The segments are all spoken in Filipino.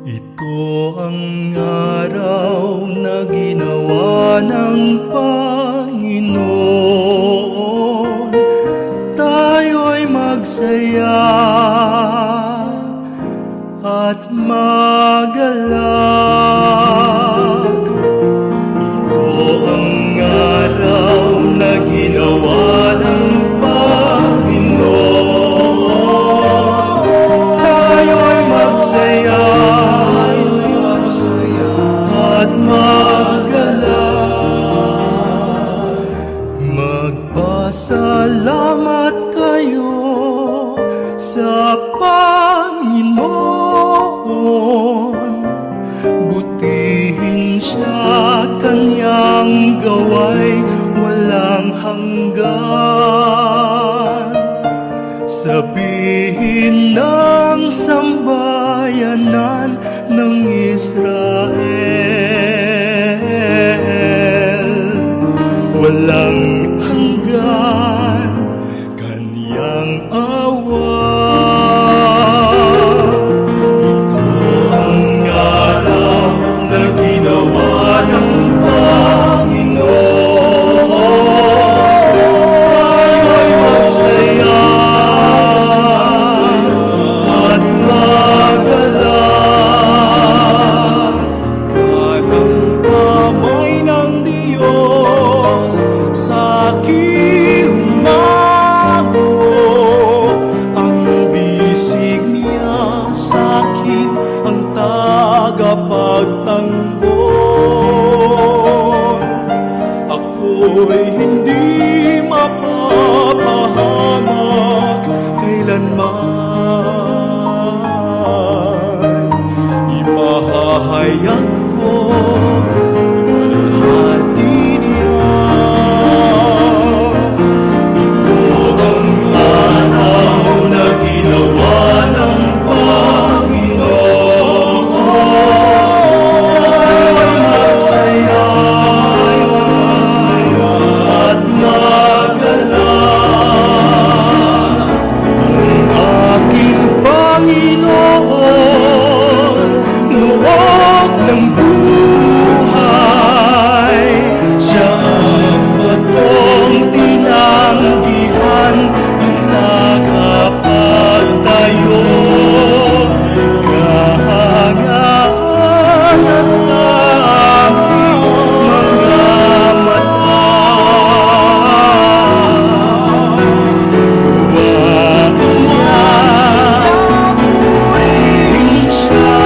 Ito ang araw na ginawa ng Panginoon. Tayo'y magsaya at magalak. Ito ang araw na ginawa ng Panginoon. Tayo'y magsaya at magalak. Magpasalamat kayo sa Panginoon. Butihin siya, kanyang gaway walang hanggan. Sabihin ng sambayanan ng Israel, walang hanggan kanyang awa. Ito ang araw na ginawa ng Panginoon. Tayo'y magsaya at magalak. Kanang kamay ng Diyos sa aking humango, ang bisig niya sa akin ang tagapagtanggol. Ako'y hindi mapapahamak kailanman. Ipahahayag ko hati niya. Ito ang araw na ginawa ng Panginoon. Tayo'y magsaya at magalak. Ang aking Panginoon, muog ng buhay. Siya ang batong tinanggihan ng tagapagtayo. Kahanga sa aming mga mata. Gawa niya, purihin siya.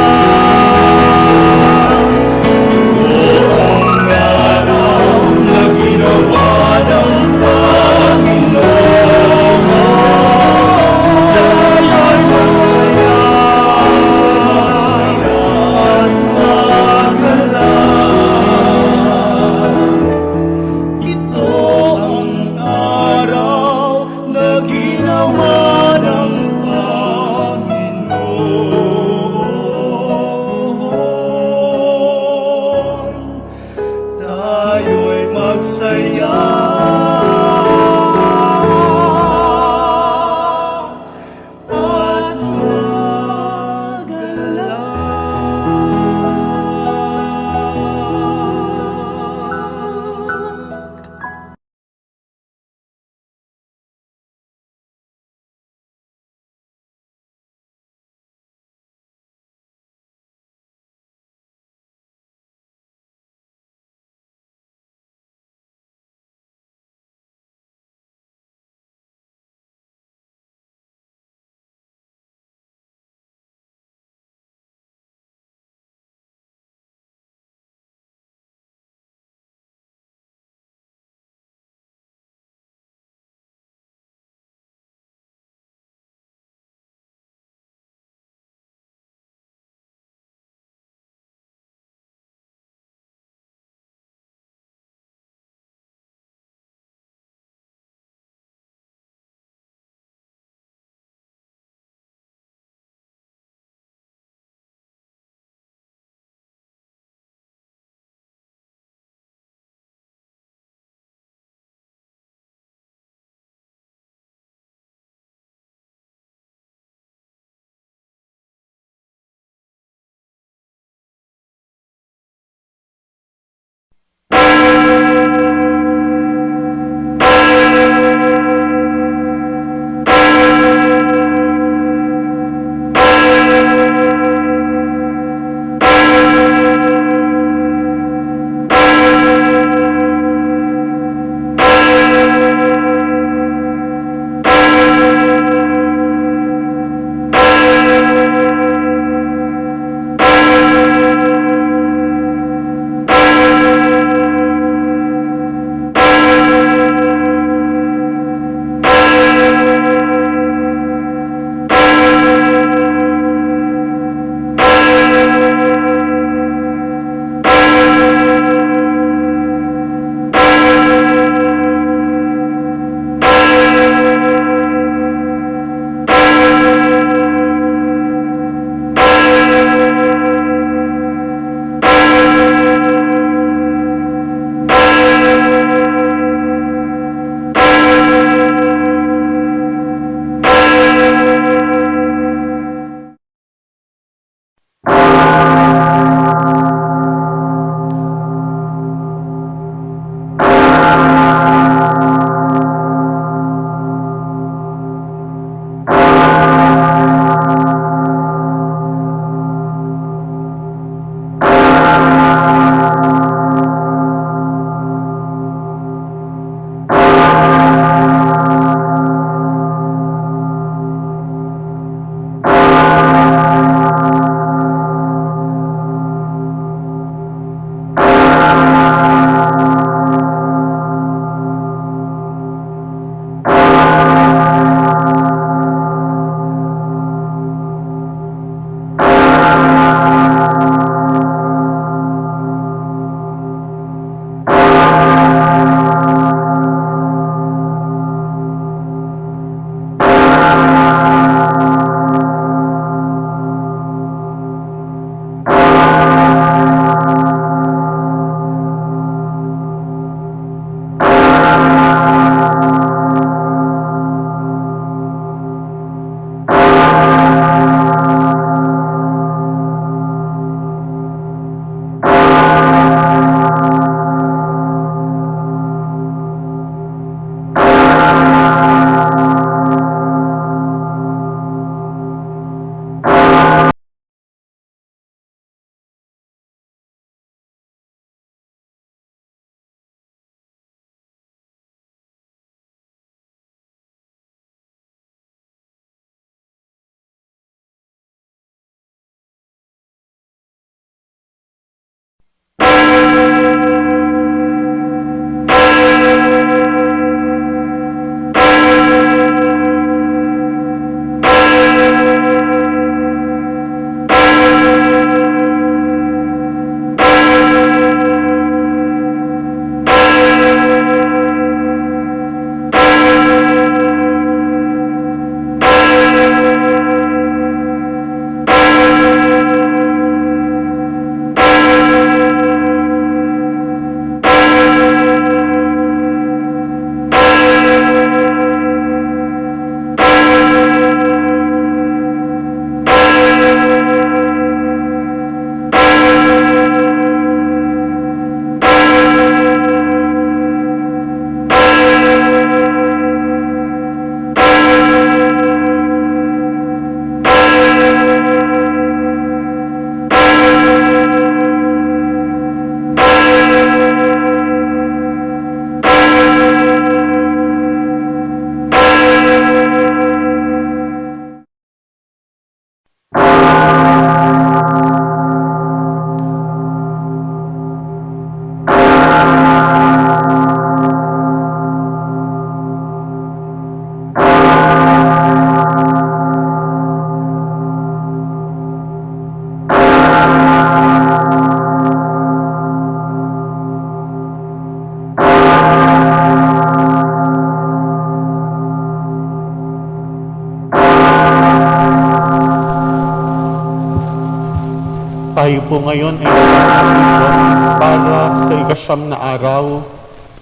Tayo po ngayon ay nandito para sa ikasyam na araw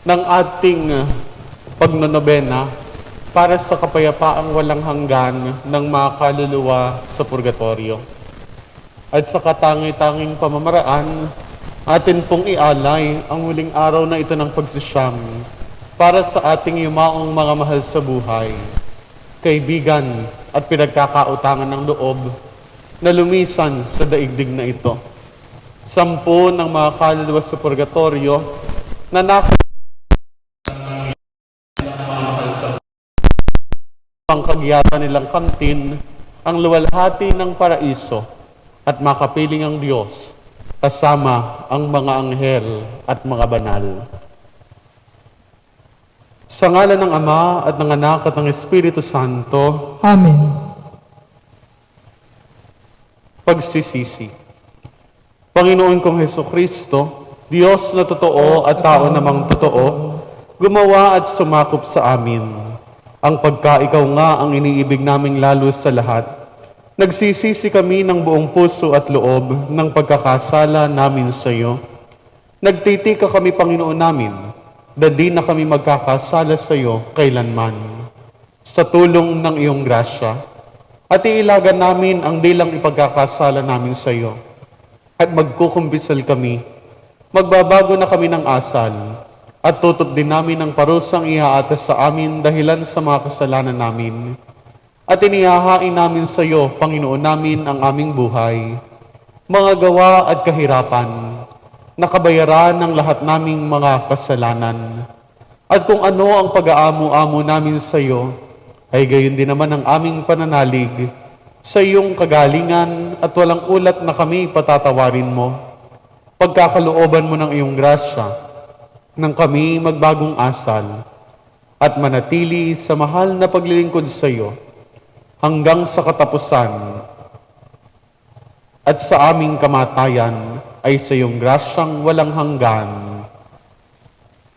ng ating pagnonobena para sa kapayapaang walang hanggan ng mga kaluluwa sa purgatorio. At sa katangi-tanging pamamaraan, atin pong ialay ang huling araw na ito ng pagsisyam para sa ating yumaong mga mahal sa buhay, kaibigan at pinagkakautangan ng loob na lumisan sa daigdig na ito. 10 ng mga kaluluwa sa purgatorio na pangkagyatan nilang kamtin ang luwalhati ng paraiso at makapiling ang Diyos kasama ang mga anghel at mga banal. Sa ngalan ng Ama at ng Anak at ng Espiritu Santo. Amen. Pagsisisi. Panginoon kong Hesukristo, Diyos na totoo at tao namang totoo, gumawa at sumakop sa amin. Ang pagkaikaw nga ang iniibig naming lalo sa lahat. Nagsisisi kami ng buong puso at loob ng pagkakasala namin sa iyo. Nagtitika kami, Panginoon namin, na di na kami magkakasala sa iyo kailanman. Sa tulong ng iyong grasya, at iilagan namin ang dilang ipagkakasala namin sa iyo at magkukumbisal kami. Magbabago na kami ng asal at tutot din namin ang parusang ihaatas sa amin dahilan sa mga kasalanan namin. At inihahain namin sa iyo, Panginoon namin, ang aming buhay, mga gawa at kahirapan, nakabayaran ng lahat naming mga kasalanan. At kung ano ang pag-aamu-amo namin sa iyo, ay gayon din naman ang aming pananalig sa iyong kagalingan at walang ulat na kami patatawarin mo. Pagkakalooban mo ng iyong grasya, nang kami magbagong asal at manatili sa mahal na paglilingkod sa iyo hanggang sa katapusan at sa aming kamatayan ay sa iyong grasyang walang hanggan.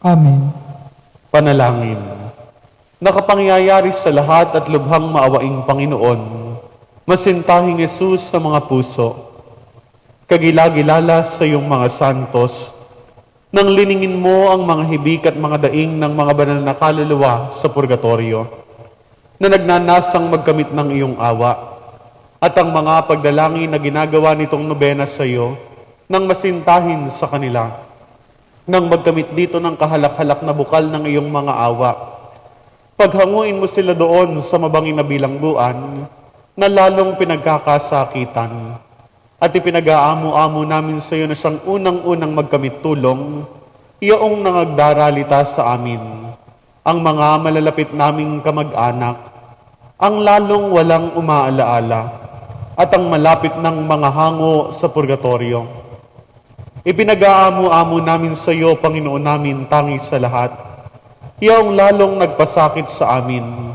Amen. Panalangin. Nakapangyayari sa lahat at lubhang maawaing Panginoon, masintahing Yesus sa mga puso, kagilagilala sa iyong mga santos, nang liningin mo ang mga hibik at mga daing ng mga banal na kaluluwa sa purgatorio, na nagnanasang magkamit ng iyong awa, at ang mga pagdalangin na ginagawa nitong nobena sa iyo, nang masintahin sa kanila, nang magkamit dito ng kahalak-halak na bukal ng iyong mga awa. Paghanguin mo sila doon sa mabangin na bilangguan, na lalong pinagkakasakitan, at ipinag-aamo-amo namin sa iyo na siyang unang-unang magkamit tulong, iyaong nangagdaralita sa amin, ang mga malalapit naming kamag-anak, ang lalong walang umaalaala, at ang malapit ng mga hango sa purgatorio. Ipinag-aamo-amo namin sa iyo, Panginoon namin, tangi sa lahat, iyaong lalong nagpasakit sa amin,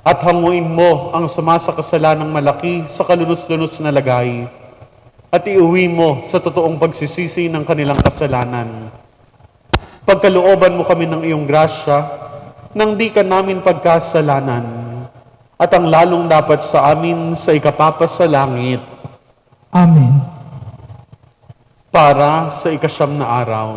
at hanguin mo ang sumasakasalanang malaki sa kalunos-lunos na lagay, at iuwi mo sa totoong pagsisisi ng kanilang kasalanan. Pagkalooban mo kami ng iyong grasya, nang di ka namin pagkasalanan, at ang lalong dapat sa amin sa ikapapasalangit. Amen. Para sa 9 na araw.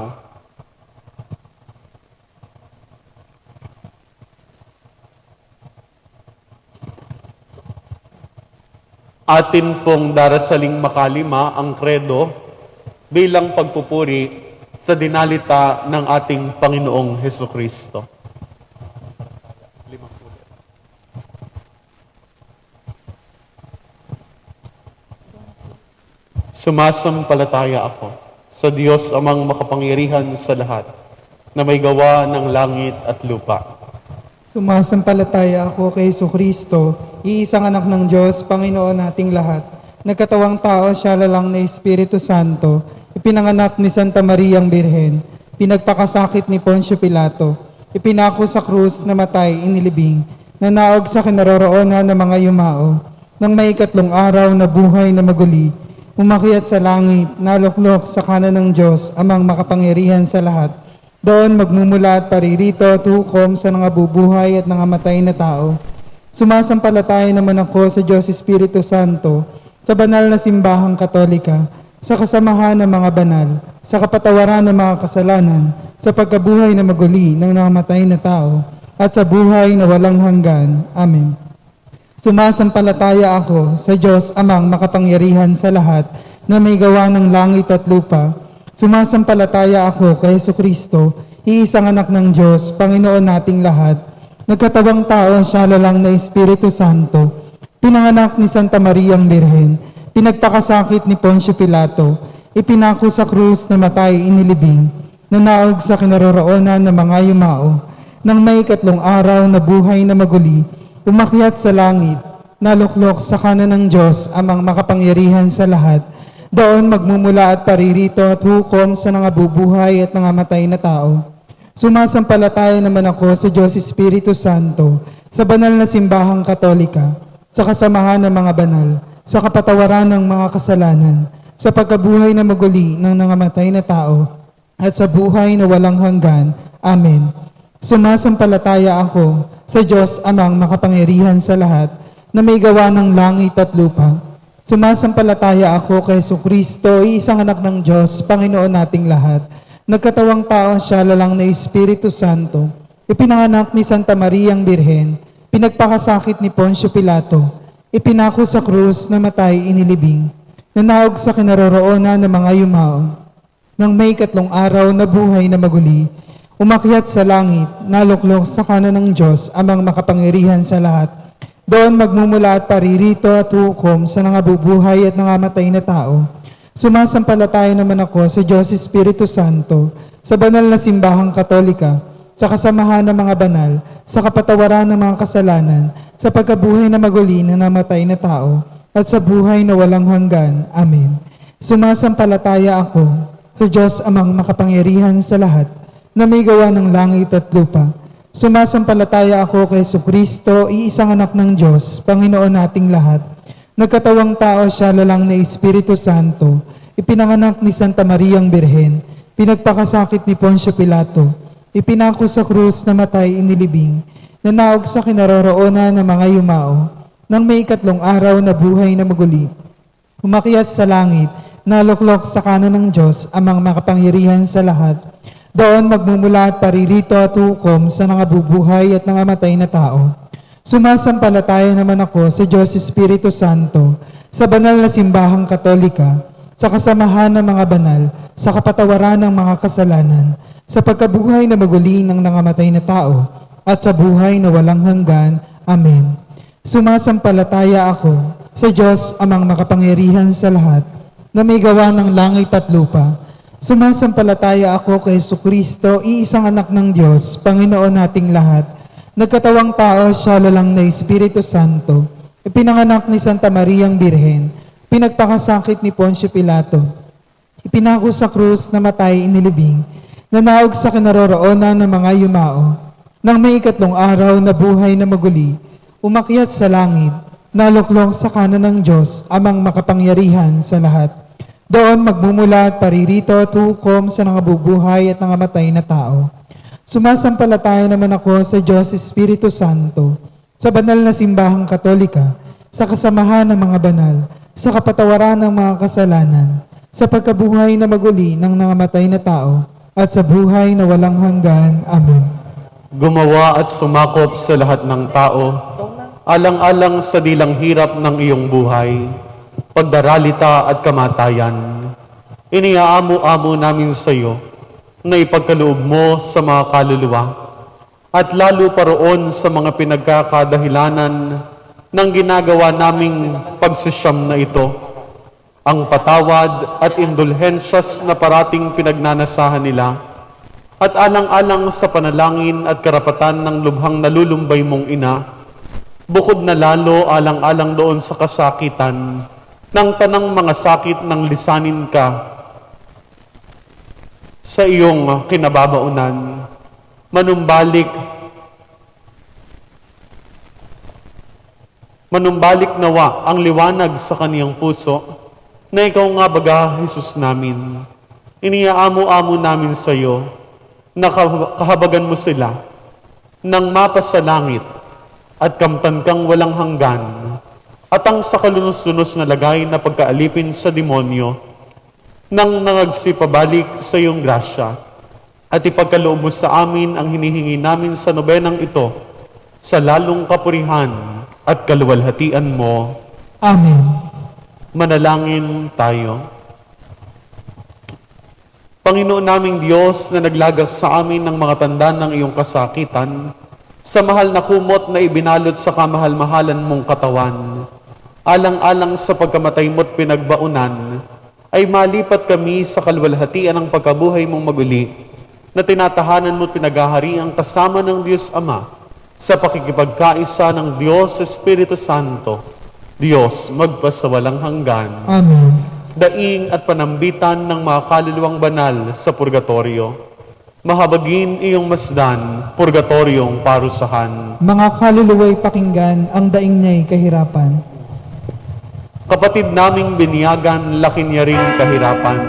Atin pong darasaling makalima ang kredo bilang pagpupuri sa dinalita ng ating Panginoong Hesukristo. Sumasampalataya ako sa Diyos amang makapangyarihan sa lahat, na may gawa ng langit at lupa. Sumasampalataya ako kay Jesucristo, iisang anak ng Diyos, Panginoon nating lahat. Nagkatawang tao, siya lalang na Espiritu Santo, ipinanganak ni Santa Mariang Birhen, pinagpakasakit ni Poncio Pilato, ipinako sa krus, namatay, inilibing, nanaog sa kinaroroonan ng mga yumao, nang may 3 araw na buhay na maguli, umakyat sa langit, naluklok sa kanan ng Diyos, amang makapangyarihan sa lahat. Doon magmumula at paririto at hukom sa nangabubuhay at nangamatay na tao. Sumasampalataya naman ako sa Diyos Espiritu Santo, sa banal na simbahang katolika, sa kasamahan ng mga banal, sa kapatawaran ng mga kasalanan, sa pagkabuhay na maguli ng nangamatay na tao, at sa buhay na walang hanggan. Amen. Sumasampalataya ako sa Diyos amang makapangyarihan sa lahat, na may gawa ng langit at lupa. Sumasampalataya ako kay Jesucristo, iisang anak ng Diyos, Panginoon nating lahat. Nagkatawang tao, siya lalang na Espiritu Santo, pinanganak ni Santa Mariang Birhen, pinagpakasakit ni Poncio Pilato, ipinako sa krus, namatay, inilibing, nanaog sa kinaroroonan ng mga yumao, nang may 3 araw na buhay na maguli, umakyat sa langit, naluklok sa kanan ng Diyos, amang makapangyarihan sa lahat. Doon magmumula at paririto at hukom sa nangabubuhay at nangamatay na tao. Sumasampalataya naman ako sa Diyos Espiritu Santo, sa banal na simbahang katolika, sa kasamahan ng mga banal, sa kapatawaran ng mga kasalanan, sa pagkabuhay na maguli ng nangamatay na tao, at sa buhay na walang hanggan. Amen. Sumasampalataya ako sa Diyos amang makapangyarihan sa lahat, na may gawa ng langit at lupa. Sumasampalataya ako kay Jesucristo, iisang anak ng Diyos, Panginoon nating lahat. Nagkatawang tao, siya lalang na Espiritu Santo, ipinanganak ni Santa Mariang Birhen, pinagpakasakit ni Poncio Pilato, ipinako sa krus, namatay, inilibing, Nanaog sa kinaroroonan ng mga yumao. Nang may 3 araw na buhay na maguli, umakyat sa langit, naluklok sa kanan ng Diyos amang makapangyarihan sa lahat. Doon magmumula at paririto at hukom sa nangabubuhay at nangamatay na tao. Sumasampalataya naman ako sa Diyos Espiritu Santo, sa banal na simbahang katolika, sa kasamahan ng mga banal, sa kapatawaran ng mga kasalanan, sa pagkabuhay na maguli ng namatay na tao, at sa buhay na walang hanggan. Amen. Sumasampalataya ako sa Diyos amang makapangyarihan sa lahat, na may gawa ng langit at lupa. Sumasampalataya ako kay Jesucristo, iisang anak ng Diyos, Panginoon nating lahat. Nagkatawang tao siya, lalang na Espiritu Santo, ipinanganak ni Santa Mariang Birhen, pinagpakasakit ni Poncio Pilato, ipinako sa krus na matay inilibing, nanaog sa kinaroroonan ng mga yumao, nang may 3 araw na buhay na maguli. Umakyat sa langit, naluklok sa kanan ng Diyos amang makapangyarihan sa lahat. Doon magmumula at paririto at hukom sa nangabubuhay at nangamatay na tao. Sumasampalataya naman ako sa Diyos Espiritu Santo, sa banal na simbahang katolika, sa kasamahan ng mga banal, sa kapatawaran ng mga kasalanan, sa pagkabuhay na maguli ng nangamatay na tao, at sa buhay na walang hanggan. Amen. Sumasampalataya ako sa Diyos amang makapangyarihan sa lahat, na may gawa ng langit at lupa. Sumasampalataya ako kay Jesucristo, iisang anak ng Diyos, Panginoon nating lahat. Nagkatawang tao siya, lalang na Espiritu Santo, ipinanganak ni Santa Mariang Birhen, pinagpakasakit ni Poncio Pilato, ipinako sa krus na matay inilibing, nanaog sa kinaroroonan ng mga yumao. Nang may 3 araw na buhay na maguli, umakyat sa langit, naluklok sa kanan ng Diyos amang makapangyarihan sa lahat. Doon magmumula at paririto at hukom sa nangabubuhay at nangamatay na tao. Sumasampalataya naman ako sa Diyos Espiritu Santo, sa banal na simbahang katolika, sa kasamahan ng mga banal, sa kapatawaran ng mga kasalanan, sa pagkabuhay na maguli ng nangamatay na tao, at sa buhay na walang hanggan. Amen. Gumawa at sumakop sa lahat ng tao, alang-alang sa dilang hirap ng iyong buhay, pagdaralita at kamatayan. Iniaamo-amo namin sa iyo na ipagkaloob mo sa mga kaluluwa at lalo pa roon sa mga pinagkakadahilanan ng ginagawa naming pagsisyam na ito, ang patawad at indulhensyas na parating pinagnanasahan nila, at alang-alang sa panalangin at karapatan ng lubhang nalulumbay mong ina, bukod na lalo alang-alang doon sa kasakitan ng tanang mga sakit ng lisanin ka sa iyong kinababaunan, manumbalik nawa ang liwanag sa kaniyang puso, na ikaw nga baga, Jesus namin. Iniaamo-amo namin sa iyo na kahabagan mo sila nang mapasalangit at kamtan kang walang hanggan, at ang sa kalunos-lunos na lagay na pagkaalipin sa demonyo, nang nangagsipabalik sa iyong grasya, at ipagkaloob mo sa amin ang hinihingi namin sa nobenang ito, sa lalong kapurihan at kaluwalhatian mo. Amen. Manalangin tayo. Panginoon naming Diyos na naglagak sa amin ng mga tanda ng iyong kasakitan, sa mahal na kumot na ibinalot sa kamahal-mahalan mong katawan, alang-alang sa pagkamatay mo't pinagbaunan, ay malipat kami sa kaluwalhatian ng pagkabuhay mong maguli, na tinatahanan mo't pinaghaharian kasama ng Diyos Ama, sa pakikipagkaisa ng Diyos Espiritu Santo, Diyos magpasawalang hanggan. Amen. Daing at panambitan ng mga kaluluwang banal sa purgatorio, mahabagin iyong masdan, purgatoryong parusahan. Mga kaluluway pakinggan, ang daing niya'y kahirapan. Kapatid naming biniyagan, laki niya ring kahirapan.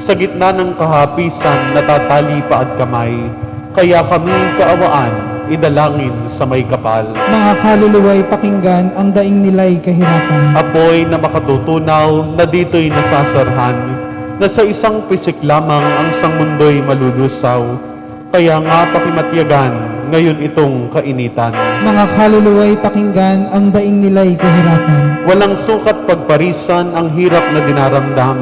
Sa gitna ng kahapisan, natatali pa at kamay. Kaya kami kaawaan, idalangin sa may kapal. Mga kaluluway pakinggan, ang daing nila'y kahirapan. Apoy na makatutunaw na dito'y nasasarhan, na sa isang pisik lamang ang sang mundo'y malulusaw. Kaya nga pakimatyagan ngayon itong kainitan. Mga kaluluwa'y pakinggan, ang daing nila'y kahirapan. Walang sukat pagparisan ang hirap na dinaramdam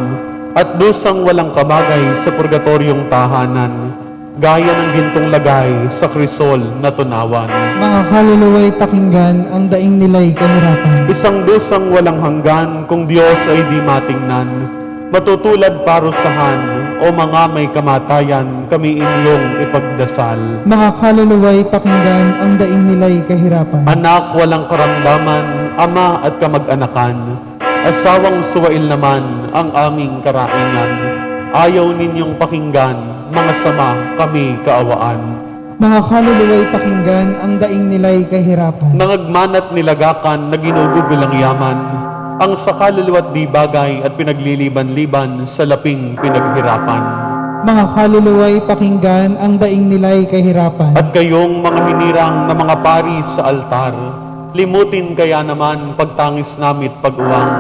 at dusang walang kabagay sa purgatoryong tahanan, gaya ng gintong lagay sa krisol na tunawan. Mga kaluluwa'y pakinggan, ang daing nila'y kahirapan. Isang dusang walang hanggan kung Diyos ay di matingnan. Matutulad parusahan o mga may kamatayan, kami inyong ipagdasal. Mga kaluluwa'y pakinggan, ang daing nila'y kahirapan. Anak walang karamdaman, ama at kamag-anakan, asawang suwail naman ang aming karaingan. Ayaw ninyong pakinggan, mga sama kami kaawaan. Mga kaluluwa'y pakinggan, ang daing nila'y kahirapan. Nangagmanat nilagakan na ginugugol ang yaman, ang sa kaluluwa't di bagay at pinagliliban-liban sa laping pinaghirapan. Mga kaluluwa'y pakinggan, ang daing nila'y kahirapan. At kayong mga hinirang na mga pari sa altar, limutin kaya naman pagtangis namit pag-uwang,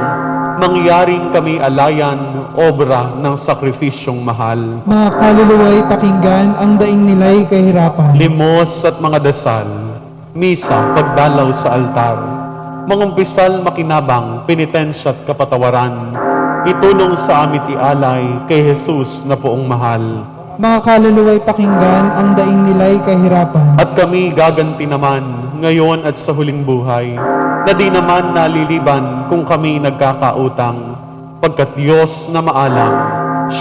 mangyaring kami alayan, obra ng sakrifisyong mahal. Mga kaluluwa'y pakinggan, ang daing nila'y kahirapan. Limos at mga dasal, misa, pagdalaw sa altar, mangumpisal makinabang, penitensya at kapatawaran, itulong sa amit ialay kay Jesus na poong mahal. Mga kaluluwa'y pakinggan, ang daing nila'y kahirapan. At kami gaganti naman ngayon at sa huling buhay, na di naman naliliban kung kami nagkakautang, pagkat Diyos na maalam,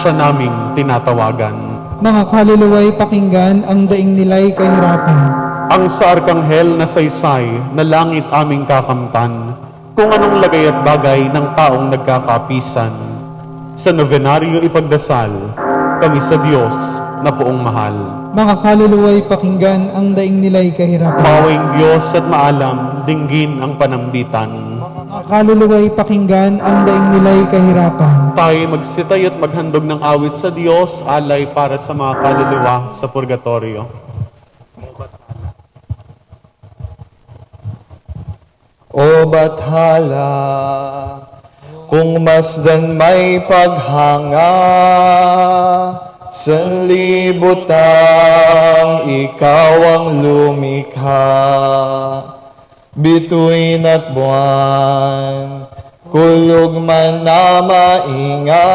siya naming tinatawagan. Mga kaluluwa'y pakinggan, ang daing nila'y kahirapan. Ang sa arkanghel na saysay na langit aming kakamtan, kung anong lagay at bagay ng taong nagkakapisan. Sa novenaryo ipagdasal, kami sa Diyos na poong mahal. Mga kaluluwa'y pakinggan, ang daing nila'y kahirapan. Mawing Diyos at maalam, dinggin ang panambitan. Mga kaluluwa'y pakinggan, ang daing nila'y kahirapan. Tayo magsitay at maghandog ng awit sa Diyos, alay para sa mga kaluluwa sa purgatorio. O Bathala, kung masdan may paghanga, sanlibutang ikaw ang lumikha. Bituin at buwan, kulog man na maingay,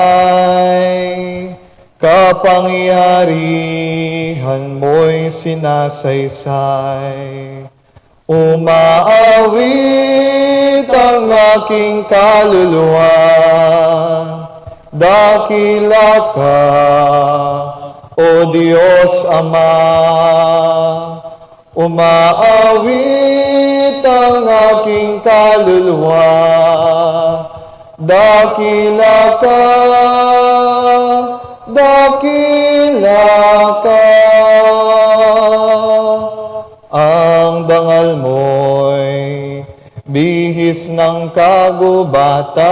kapangyarihan mo'y sinasaysay. Umaawit ang aking kaluluwa, dakila ka, O Diyos Ama. Umaawit ang aking kaluluwa, dakila ka, dakila ka. Ang dangal mo'y bihis ng kagubatan,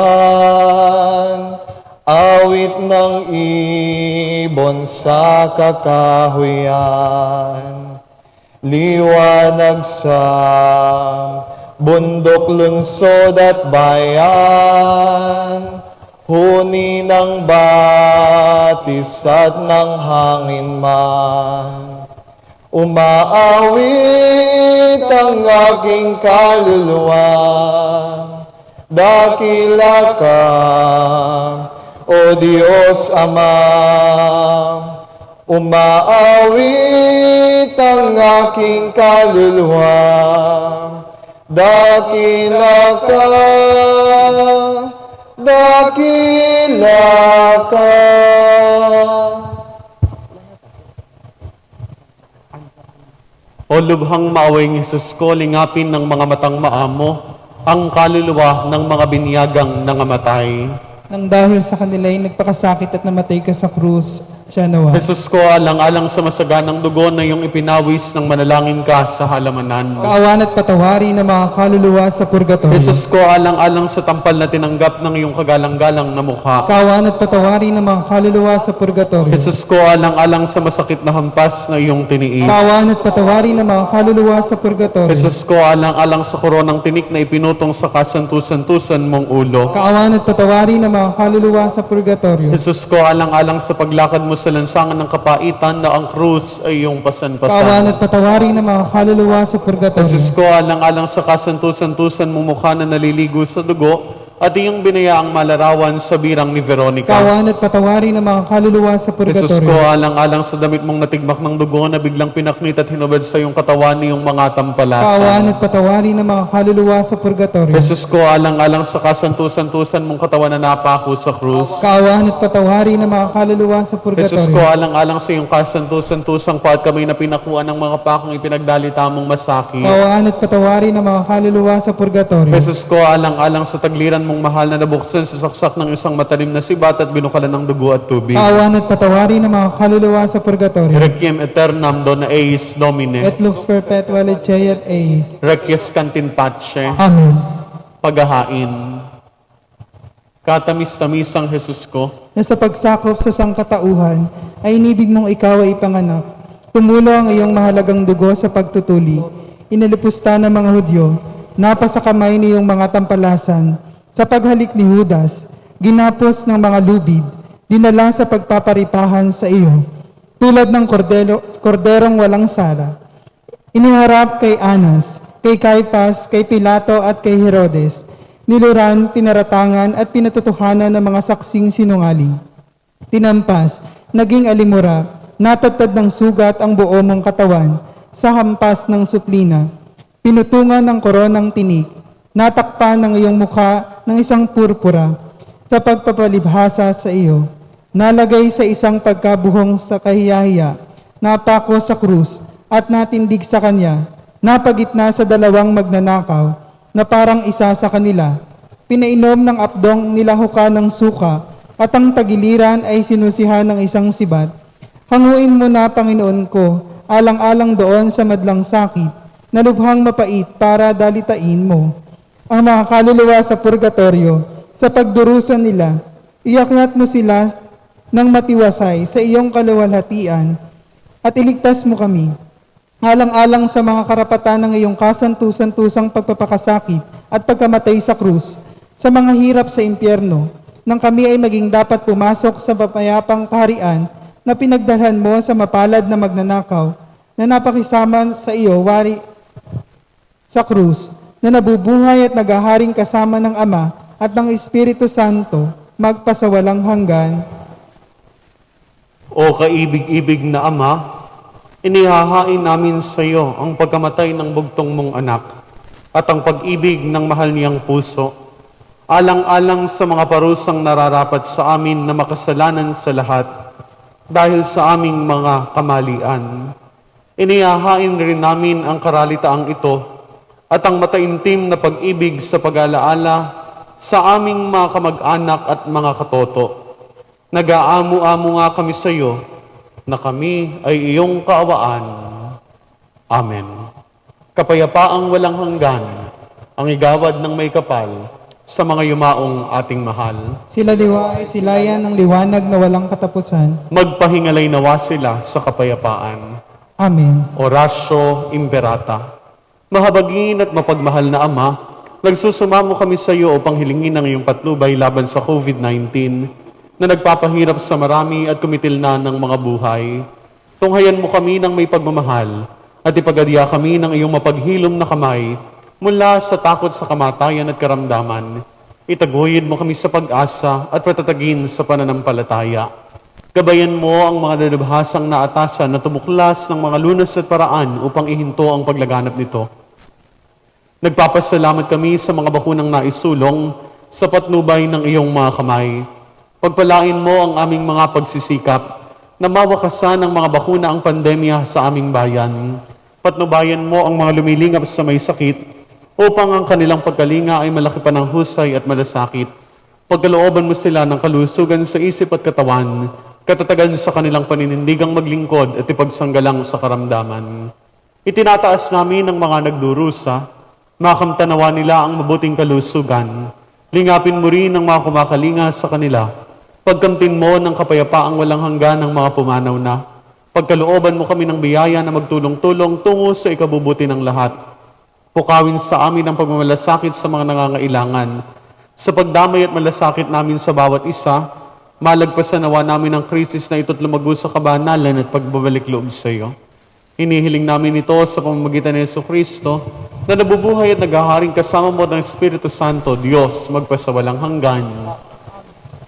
awit ng ibon sa kakahuyan. Liwanag sa bundok, lungsod at bayan, huni ng batis at ng hangin man. Umaawit ang aking kaluluwa, dakila ka, O Diyos Ama. Umaawit ang aking kaluluwa, dakila ka, dakila ka. O lubhang maawing Isus ko, lingapin ng mga matang maamo, ang kaluluwa ng mga binyagang nangamatay. Nang dahil sa kanila'y nagpakasakit at namatay ka sa krus, siya nawa. Jesus ko, alang-alang sa masaganang dugo na iyong ipinawis ng manalangin ka sa halamanan. Kaawan at patawari ng mga kaluluwa sa purgatorio. Jesus ko, alang-alang sa tampal na tinanggap ng iyong kagalang-galang na mukha. Kaawan at patawari ng mga kaluluwa sa purgatorio. Jesus ko, alang-alang sa masakit na hampas na iyong tiniis. Kaawan at patawari ng mga kaluluwa sa purgatorio. Jesus ko, alang-alang sa koronang tinik na ipinutong sa kasantusan-tusan mong ulo. Kaawan at patawari ng mga kaluluwa sa purgatorio. Jesus ko, alang-alang sa paglakad mo mo sa lansangan ng kapaitan na ang krus ay iyong Kawan pasan-pasan. at patawarin ng mga kaluluwa sa purgatorio. Jesus ko, alang-alang sa kasantusan-tusan mong mukha na naliligo sa dugo, at iyong binayaang malarawan sa birang ni Veronica. Kawan at patawarin ng mga kaluluwa sa Jesus ko, purgatorio. alang-alang sa damit mong natigmak ng dugo na biglang pinaknit at hinubad sa iyong katawan niyong mga Kawan tampalasan. at patawarin ng mga kaluluwa sa purgatorio. Jesus ko, alang-alang sa kasantusan-tusan mong katawan na napako sa krus. Kawan at patawarin ng mga kaluluwa sa Jesus ko, purgatorio. alang-alang sa iyong kasantusan-tusang paat kami na pinakuan ng mga pakong ipinagdalita mong masakit. Kawan at patawarin ng mga kaluluwa sa purgatorio. Jesus ko, alang-alang sa tagliran mong mahal na nabuksan sa saksak ng isang matalim na sibat at binukalan ng dugo at tubig. Kawan at patawarin ng mga kaluluwa sa purgatorio. Requiem aeternam dona eis Domine. Et lux perpetua lecei et eis. Requies cantin pace. Amen. Paghahain. Katamis-tamisang Jesus ko, Na sa pagsakop sa sangkatauhan ay inibig mong ikaw ay ipanganak. Tumulo ang iyong mahalagang dugo sa pagtutuli. Inalipusta ng mga Hudyo, napasa kamay ni iyong mga tampalasan. Sa paghalik ni Judas, ginapos ng mga lubid, dinala sa pagpaparipahan sa iyo. Tulad ng korderong walang sala. Iniharap kay Anas, kay Caiphas, kay Pilato at kay Herodes. Niluran, pinaratangan at pinatutuhanan ng mga saksing sinungaling. Tinampas, naging alimura, natatad ng sugat ang buo mong katawan sa hampas ng suplina. Pinutungan ng koronang tinik, natakpan ng iyong mukha ng isang purpura sa pagpapalibhasa sa iyo. Nalagay sa isang pagkabuhong sa kahiyahiya, napako sa krus at natindig sa kanya, napagitna sa dalawang magnanakaw na parang isa sa kanila. Pinainom ng apdong nilahuka ng suka at ang tagiliran ay sinusihan ng isang sibat. Hanguin mo na, Panginoon ko, alang-alang doon sa madlang sakit, na lubhang mapait para dalitain mo. Ang mga kaluluwa sa purgatorio, sa pagdurusan nila, iakyat mo sila ng matiwasay sa iyong kaluwalhatian at iligtas mo kami. Alang-alang sa mga karapatan ng iyong kasantusan-tusang pagpapakasakit at pagkamatay sa krus, sa mga hirap sa impyerno, nang kami ay maging dapat pumasok sa mapayapang kaharian na pinagdalhan mo sa mapalad na magnanakaw, na napakisama sa iyo wari sa krus, na nabubuhay at naghaharing kasama ng Ama at ng Espiritu Santo, magpasawalang hanggan. o kaibig-ibig na Ama, inihahain namin sa iyo ang pagkamatay ng bugtong mong anak at ang pag-ibig ng mahal niyang puso, alang-alang sa mga parusang nararapat sa amin na makasalanan sa lahat dahil sa aming mga kamalian. Inihahain rin namin ang karalitaang ito at ang mataimtim na pag-ibig sa pag-alaala sa aming mga kamag-anak at mga katoto. Nag-aamu-amu nga kami sa iyo na kami ay iyong kaawaan. Amen. Kapayapaang walang hanggan, ang igawad ng may kapal sa mga yumaong ating mahal. Sila liwa ay silayan ng liwanag na walang katapusan. Magpahingalay nawa sila sa kapayapaan. Amen. Oratio Imperata. Mahabagin at mapagmahal na Ama, nagsusumamo kami sa iyo upang hilingin ang iyong patnubay laban sa COVID-19 na nagpapahirap sa marami at kumitil na ng mga buhay. Tunghayan mo kami ng may pagmamahal at ipagadya kami ng iyong mapaghilom na kamay mula sa takot sa kamatayan at karamdaman. Itaguyod mo kami sa pag-asa at patatagin sa pananampalataya. Gabayan mo ang mga dalubhasang naatasan na tumuklas ng mga lunas at paraan upang ihinto ang paglaganap nito. Nagpapasalamat kami sa mga bakunang naisulong sa patnubay ng iyong mga kamay. Pagpalain mo ang aming mga pagsisikap na mawakasan ng mga bakuna ang pandemya sa aming bayan. Patnubayan mo ang mga lumilingap sa may sakit upang ang kanilang pagkalinga ay malaki pa ng husay at malasakit. Pagkalooban mo sila ng kalusugan sa isip at katawan, katatagan sa kanilang paninindigang maglingkod at ipagsanggalang sa karamdaman. Itinataas namin ang mga nagdurusa, makamtanawa nila ang mabuting kalusugan. Lingapin mo rin ang mga kumakalinga sa kanila. Pagkamtin mo ng kapayapaang walang hanggan ng mga pumanaw na. Pagkalooban mo kami ng biyaya na magtulong-tulong tungo sa ikabubuti ng lahat. Pukawin sa amin ang pagmamalasakit sa mga nangangailangan. Sa pagdamay at malasakit namin sa bawat isa, Malagpasan nawa namin ang krisis na ito't lumago sa kabanalan at pagbabalik loob sa iyo. Inihiling namin ito sa pamamagitan ni Jesucristo na nabubuhay at naghaharing kasama mo ng Espiritu Santo, Diyos, magpasawalang hanggan.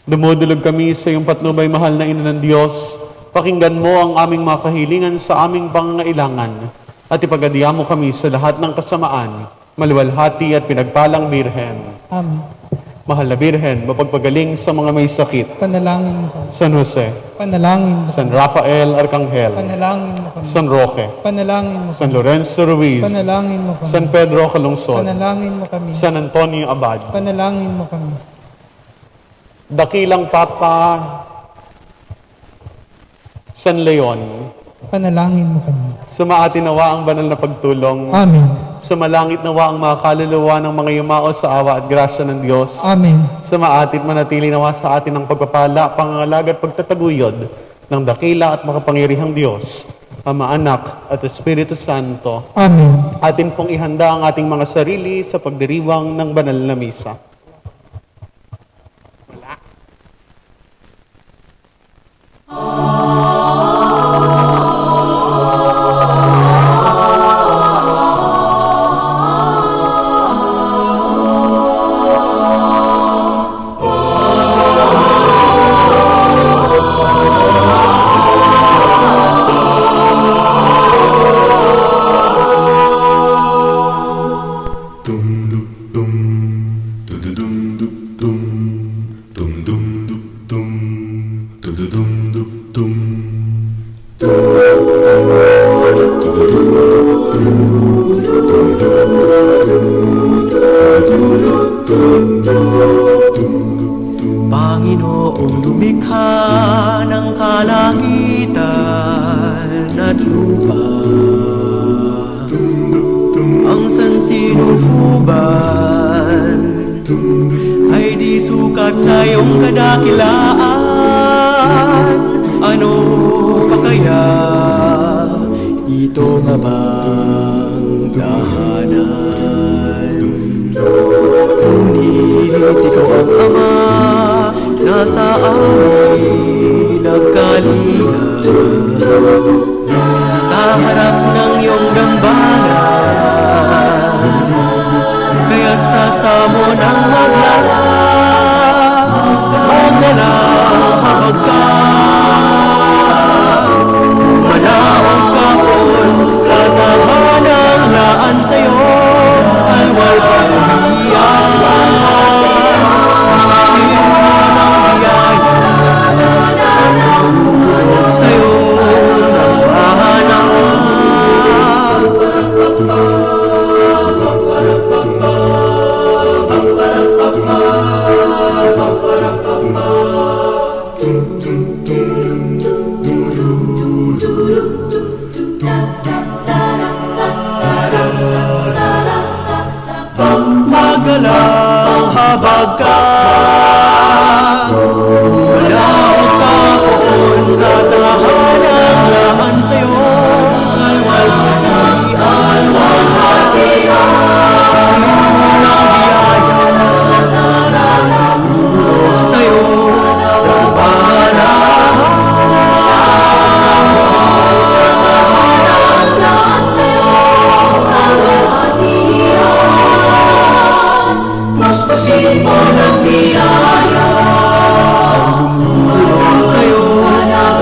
Dumudulog kami sa iyong patnubay, mahal na Ina ng Diyos. Pakinggan mo ang aming mga kahilingan sa aming pangangailangan at ipagadiya mo kami sa lahat ng kasamaan, maluwalhati at pinagpalang Birhen. Amen. Mahal na Birhen, mapagpagaling sa mga may sakit. Panalangin mo kami. San Jose, Panalangin mo San kami. Rafael Arcangel, Panalangin mo kami. San Roque, Panalangin mo San kami. Lorenzo Ruiz, Panalangin mo kami. San Pedro Calungsod, Panalangin mo kami. San Antonio Abad, Panalangin mo kami. Dakilang Papa San Leon, Panalangin mo kami. sumaatin nawa ang banal na pagtulong, Amen. sumalangit nawa ang mga kaluluwa ng mga yumao sa awa at grasya ng Diyos, Amen. sumaatit manatili nawa sa atin ang pagpapala, pangangalag at pagtataguyod ng dakila at makapangyarihang Diyos, Ama, Anak at Espiritu Santo. Amen. Atin pong ihanda ang ating mga sarili sa pagdiriwang ng banal na misa. Panginoong lumikha ng kalangitan at lupa, ang sansinukuban ay di sukat sa iyong kadakilaan. Ano pa kaya ito nga bang tahanan? Ngunit ikaw ang Ama, nasa amin nagkalinga, sa harap ng iyong dambana, kaya't sasamo ng maglalang habag ka. Manawag ka pon sa tahanang laan sa'yo, ay walang umiyan. Sino ng biyaya, tulog sa'yo ng mahanap. Magalang habag ka, manawag ka poon sa tahanang laman sa'yo, ay walang umiyan. Sino ng biyaya, tulog sa'yo ng mahanap. Paspasin mo ng biyaya, Tulog sa'yo ng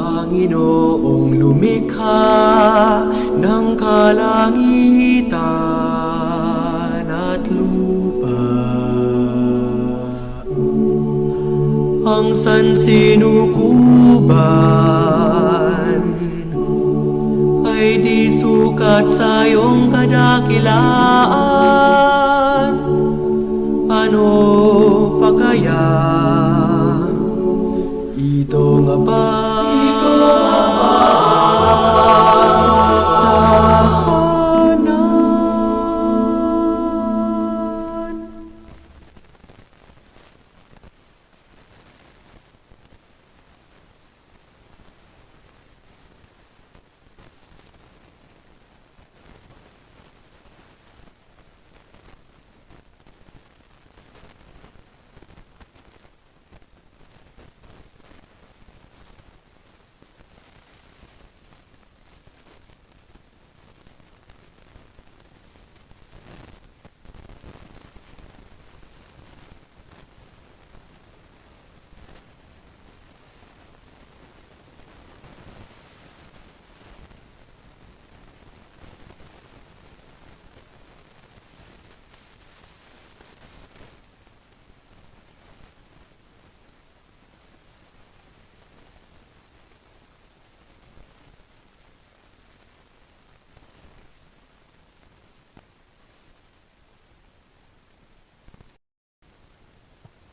Panginoong lumikha ng kalangitan at lupa, ang sansinukuban ay di sukat sa iyong kadakilaan. Ano pa kaya ito nga ba? Tahanan.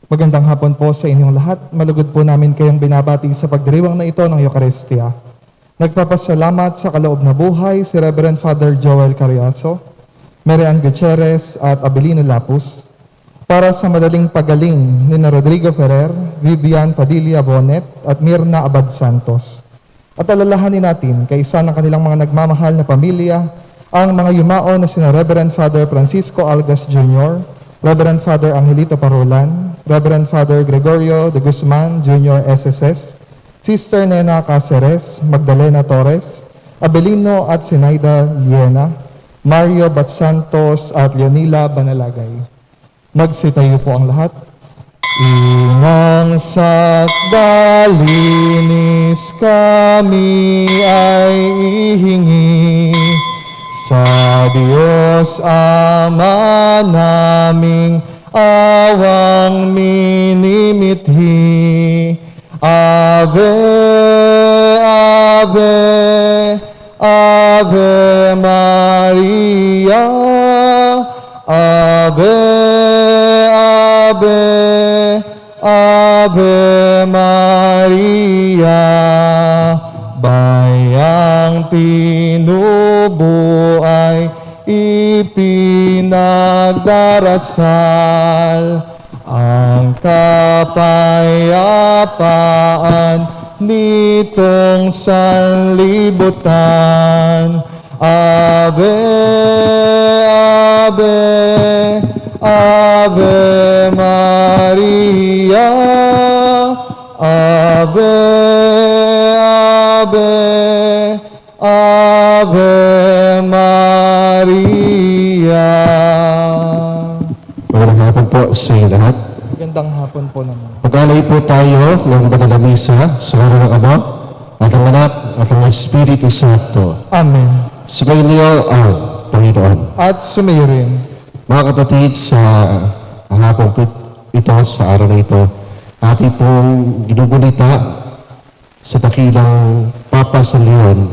Magandang hapon po sa inyong lahat. Malugod po namin kayong binabati sa pagdiriwang na ito ng Eucharistia. Nagpapasalamat sa kaloob na buhay si Reverend Father Joel Carriazo, Marian Gutierrez at Abelino Lapus para sa madaling pagaling ni Rodrigo Ferrer, Vivian Padilla Bonet at Mirna Abad Santos. At alalahanin natin kay isa ng kanilang mga nagmamahal na pamilya ang mga yumao na sina Reverend Father Francisco Algas Jr., Reverend Father Angelito Parolan, Reverend Father Gregorio de Guzman Jr. SSS, Sister Nena Caceres, Magdalena Torres, Abelino at Sinaida Liena, Mario Batsantos at Leonila Banalagay. Magsitayo po ang lahat. Inang sakdalinis kami ay ihingi sa Diyos Ama naming awang minimithi. Ave, Ave, Ave Maria, Ave, Ave, Ave Maria. Bayang tinubo ay ipinagdarasal, ang kapayapaan nitong sanlibutan. Ave, Ave, Ave Maria, Ave, Ave, Ave Maria. Magandang hapon po sa inyo lahat. Magandang hapon po naman. Mag-alay po tayo ng banal na misa sa ngalan ng Ama at ng Anak at ng Espiritu Santo. Amen. Sumayin niyo ang Panginoon. At sumayo rin. Mga kapatid, sa hapong ito, sa araw na ito, ating pong ginugunita sa dakilang Papa San Leon,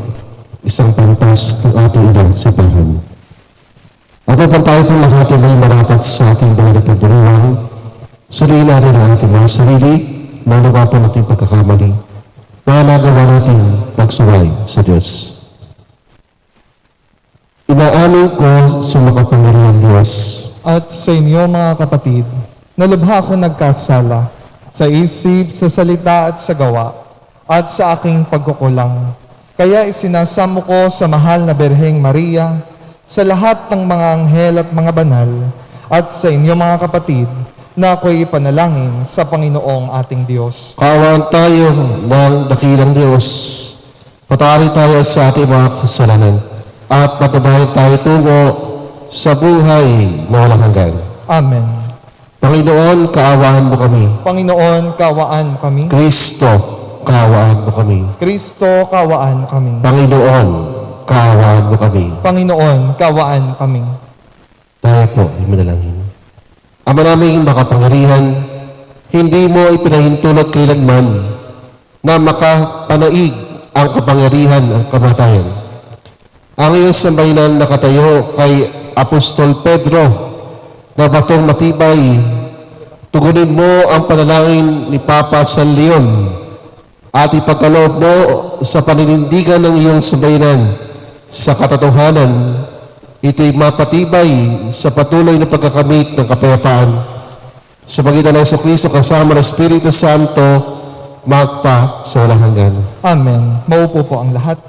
isang pantas ng ating ilang simbahan. At upang tayo pong lahat ay may marapat sa ating banal na pagdiriwang, suriin natin ang ating mga sarili, malawa po natin pagkakamali, nagawa natin pagsuway sa Diyos. Inaamin ko sa makapangyarihang Diyos At sa inyo mga kapatid, nalubha ako nagkasala sa isip, sa salita at sa gawa, at sa aking pagkukulang. Kaya isinasamo ko sa mahal na Birheng Maria, sa lahat ng mga anghel at mga banal, at sa inyo mga kapatid, na ako'y ipanalangin sa Panginoong ating Diyos. Kaawaan tayo ng dakilang Diyos. Patawari tayo sa ating mga kasalanan at patabayan tayo tungo sa buhay na walang hanggan. Amen. Panginoon, kaawaan mo kami. Panginoon, kawaan mo kami. Kristo, kaawaan mo kami. Kristo, kawaan mo kami. Panginoon, kaawaan mo kami. Panginoon, kawaan mo kami. Tayo po, imanalangin. Ama naming makapangyarihan, hindi mo ipinahintulot kailanman na makapanaig ang kapangyarihan ang kamatayan. Ang iyong sambahinan nakatayo kay Apostol Pedro na batong matibay, tugunin mo ang panalangin ni Papa San Leon at ipagkaloob mo sa paninindigan ng iyong sambahinan sa katotohanan. Ito'y mapatibay sa patuloy na pagkakamit ng kapayapaan. Sa pagitan ng Jesucristo kasama ng Espiritu Santo, magpa sa walang hanggan. Amen. Maupo po ang lahat.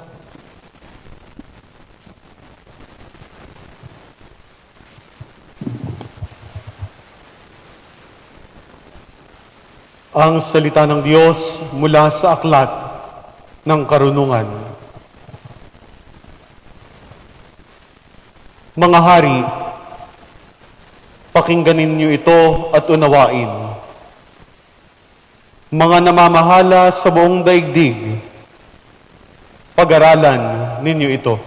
Ang salita ng Diyos mula sa aklat ng karunungan. Mga hari, pakinggan ninyo ito at unawain. Mga namamahala sa buong daigdig, pag-aralan ninyo ito.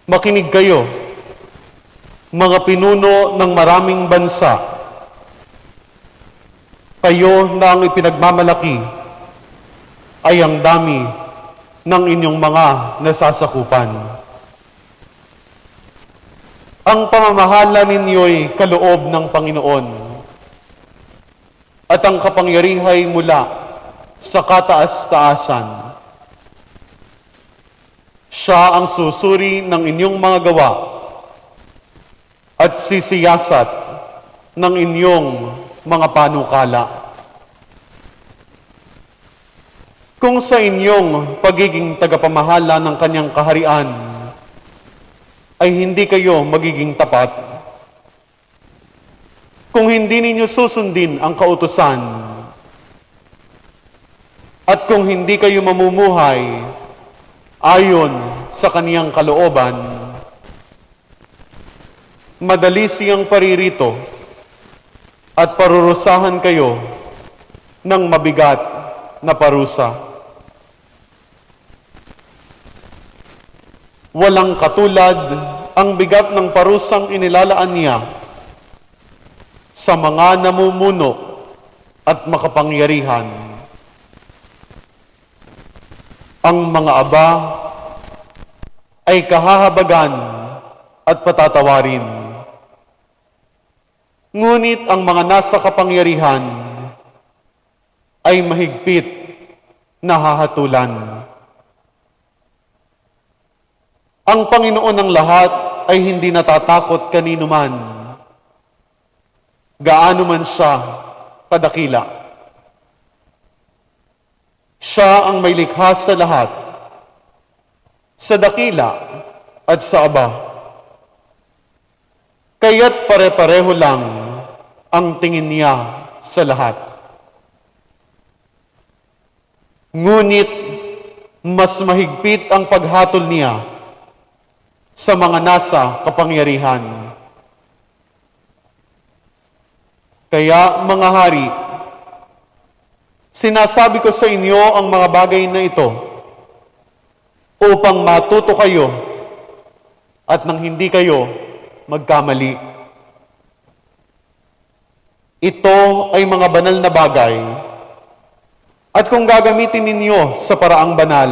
Makinig kayo, mga pinuno ng maraming bansa, kayo na ang ipinagmamalaki ay ang dami ng inyong mga nasasakupan. Ang pamamahala ninyo'y kaloob ng Panginoon. at ang kapangyarihay mula sa kataas-taasan. Siya ang susuri ng inyong mga gawa at sisiyasat ng inyong mga panukala. Kung sa inyong pagiging tagapamahala ng kanyang kaharian ay hindi kayo magiging tapat, kung hindi ninyo susundin ang kautusan, at kung hindi kayo mamumuhay ayon sa kaniyang kalooban, madali siyang paririto at parurusahan kayo ng mabigat na parusa. Walang katulad ang bigat ng parusang inilalaan niya sa mga namumuno at makapangyarihan. Ang mga aba ay kahahabagan at patatawarin. Ngunit ang mga nasa kapangyarihan ay mahigpit na hahatulan. Ang Panginoon ng lahat ay hindi natatakot kanino man, gaano man siya kadakila. Siya ang may likha sa lahat, sa dakila at sa aba. Kaya't pare-pareho lang ang tingin niya sa lahat. Ngunit mas mahigpit ang paghatol niya sa mga nasa kapangyarihan. Kaya, mga hari, sinasabi ko sa inyo ang mga bagay na ito upang matuto kayo at nang hindi kayo magkamali. Ito ay mga banal na bagay at kung gagamitin ninyo sa paraang banal,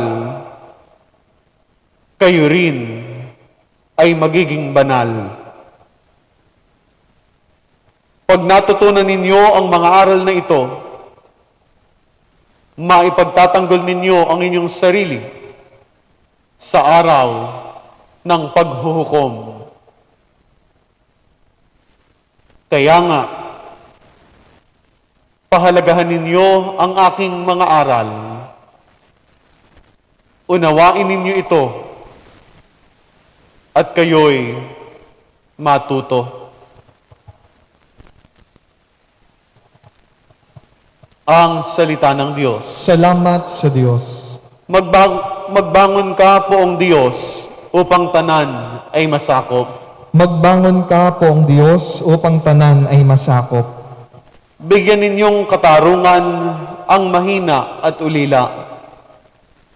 kayo rin ay magiging banal. Pag natutunan ninyo ang mga aral na ito, maipagtatanggol ninyo ang inyong sarili sa araw ng paghuhukom. Kaya nga, pahalagahan ninyo ang aking mga aral. Unawain ninyo ito at kayo'y matuto. Ang salita ng Diyos. Salamat sa Diyos. Magbangon ka, poong Diyos, upang tanan ay masakop. Magbangon ka, poong Diyos, upang tanan ay masakop. Bigyan ninyong katarungan ang mahina at ulila,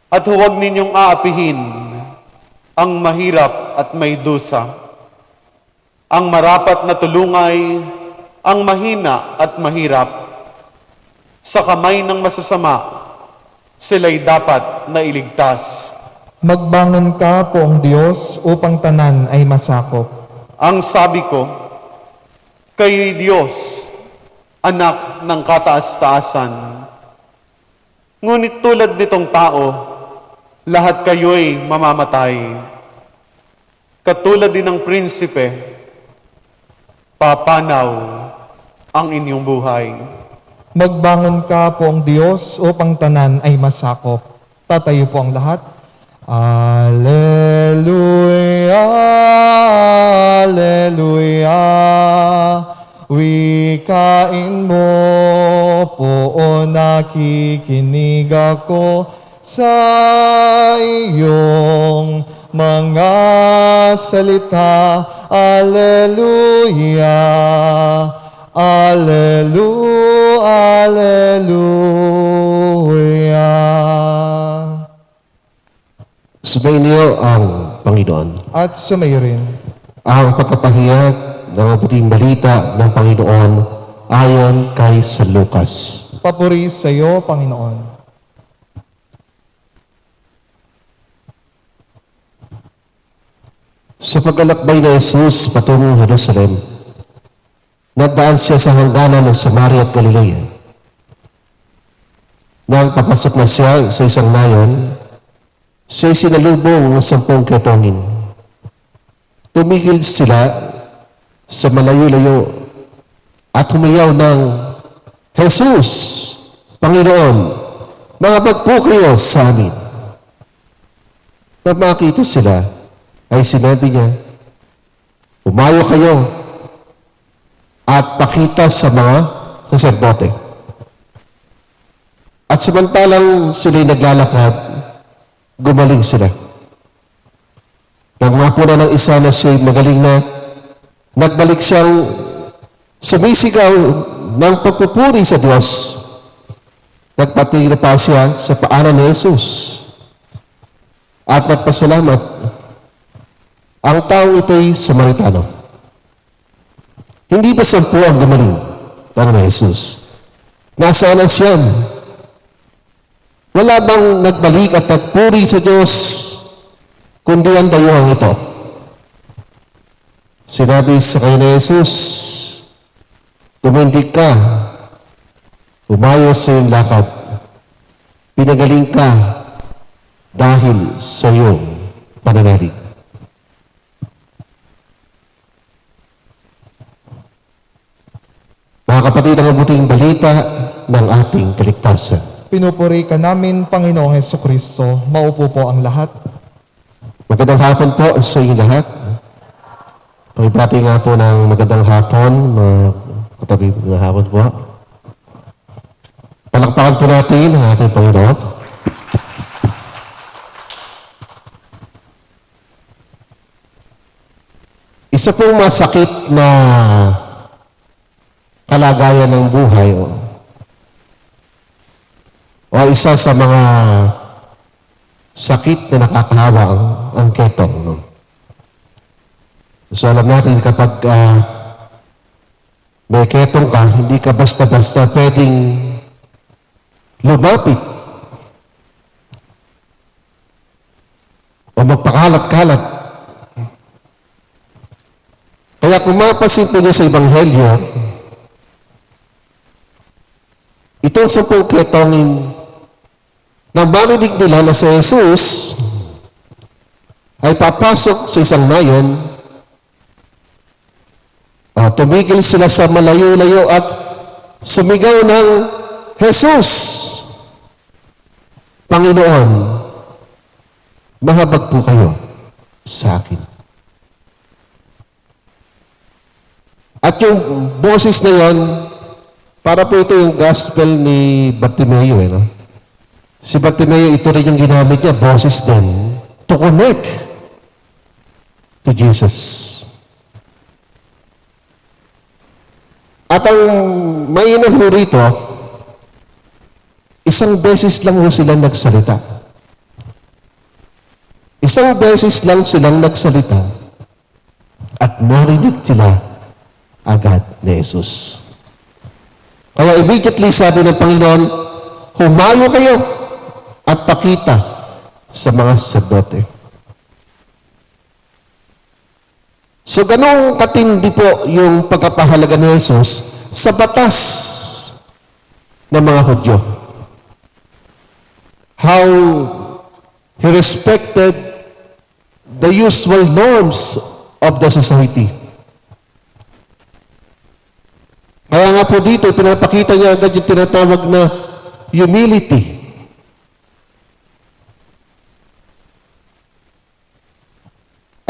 at huwag ninyong aapihin ang mahirap at may dusa. Ang marapat na tulungay, ang mahina at mahirap. Sa kamay ng masasama, sila'y dapat na iligtas. Magbangon ka, poong Diyos, upang tanan ay masakop. Ang sabi ko, kayo'y Diyos, anak ng kataas-taasan. Ngunit tulad nitong tao, lahat kayo'y mamamatay. Katulad din ng prinsipe, papanaw ang inyong buhay. Magbangon ka, poong Diyos, upang tanan ay masakop. Tatayo po ang lahat. Alleluia, Alleluia. Wikain mo, poon nakikinig ako sa iyong mga salita. Alleluia, Alleluia, Alleluia. Sumayin niyo ang Panginoon. At sumayo rin. Ang pagkapahayag ng mabuting balita ng Panginoon ayon kay San Lucas. Papuri sa iyo, Panginoon. Sa paglalakbay na Jesus patungong Jerusalem, nagdaan siya sa hangganan ng Samaria at Galilea. Nang papasok na siya sa isang nayon, siya'y sinalubong ng 10 ketongin. Tumigil sila sa malayo-layo at humiyaw ng, Jesus, Panginoon, mangabag po kayo sa amin. Nang makita sila, ay sinabi niya, umayo kayo at pakita sa mga saserdote. At samantalang sila'y naglalakad, gumaling sila. Nang mapuna ng isa na siya'y magaling na, nagbalik siyang sumisigaw ng pagpupuri sa Diyos. Nagpatingin pa siya sa paanan ni Jesus at nagpasalamat. Ang taong ito'y Samaritano. Hindi ba 10 ang gumaling para ni Jesus? Nasaan ang siyam? Wala bang nagbalik at nagpuri sa Diyos, kundi ang dayuhang ito? Sinabi sa kanya ni Jesus, tumindig ka, umayos sa iyong lakad, pinagaling ka dahil sa iyong pananalig. Mga kapatid, ang mabuting balita ng ating kaligtasan. Pinupuri ka namin, Panginoong Hesukristo. Maupo po ang lahat. Magandang hapon po sa inyo lahat. Pagpapati nga po ng magandang hapon, mga katabi ng hapon po. Palakpakan po natin ang ating Panginoon. Isa pong masakit na kalagayan ng buhay o isa sa mga sakit na nakakahawa ang ketong. No? So alam natin kapag may ketong ka, hindi ka basta-basta pwedeng lumapit o magpakalat-kalat. Kaya kung mapasin po niyo sa Ebanghelyo, itong 10 ketongin nang marinig nila na si Jesus ay papasok sa isang nayon, tumigil sila sa malayo-layo at sumigaw ng, Jesus, Panginoon, mahabag po kayo sa akin. At yung boses na yon, para po ito yung gospel ni Bartimeo, no? Si Bartimeo, ito rin yung ginamit niya, boses din, to connect to Jesus. At ang mainam ho rito, isang beses lang ho silang nagsalita. Isang beses lang silang nagsalita at narinig sila agad ni Jesus. Kaya immediately sabi ng Panginoon, humayo kayo at pakita sa mga sacerdote. So ganong katindi po yung pagkapahalaga ni Jesus sa batas ng mga Hudyo. How he respected the usual norms of the society. Kaya nga po dito, pinapakita niya agad yung tinatawag na humility.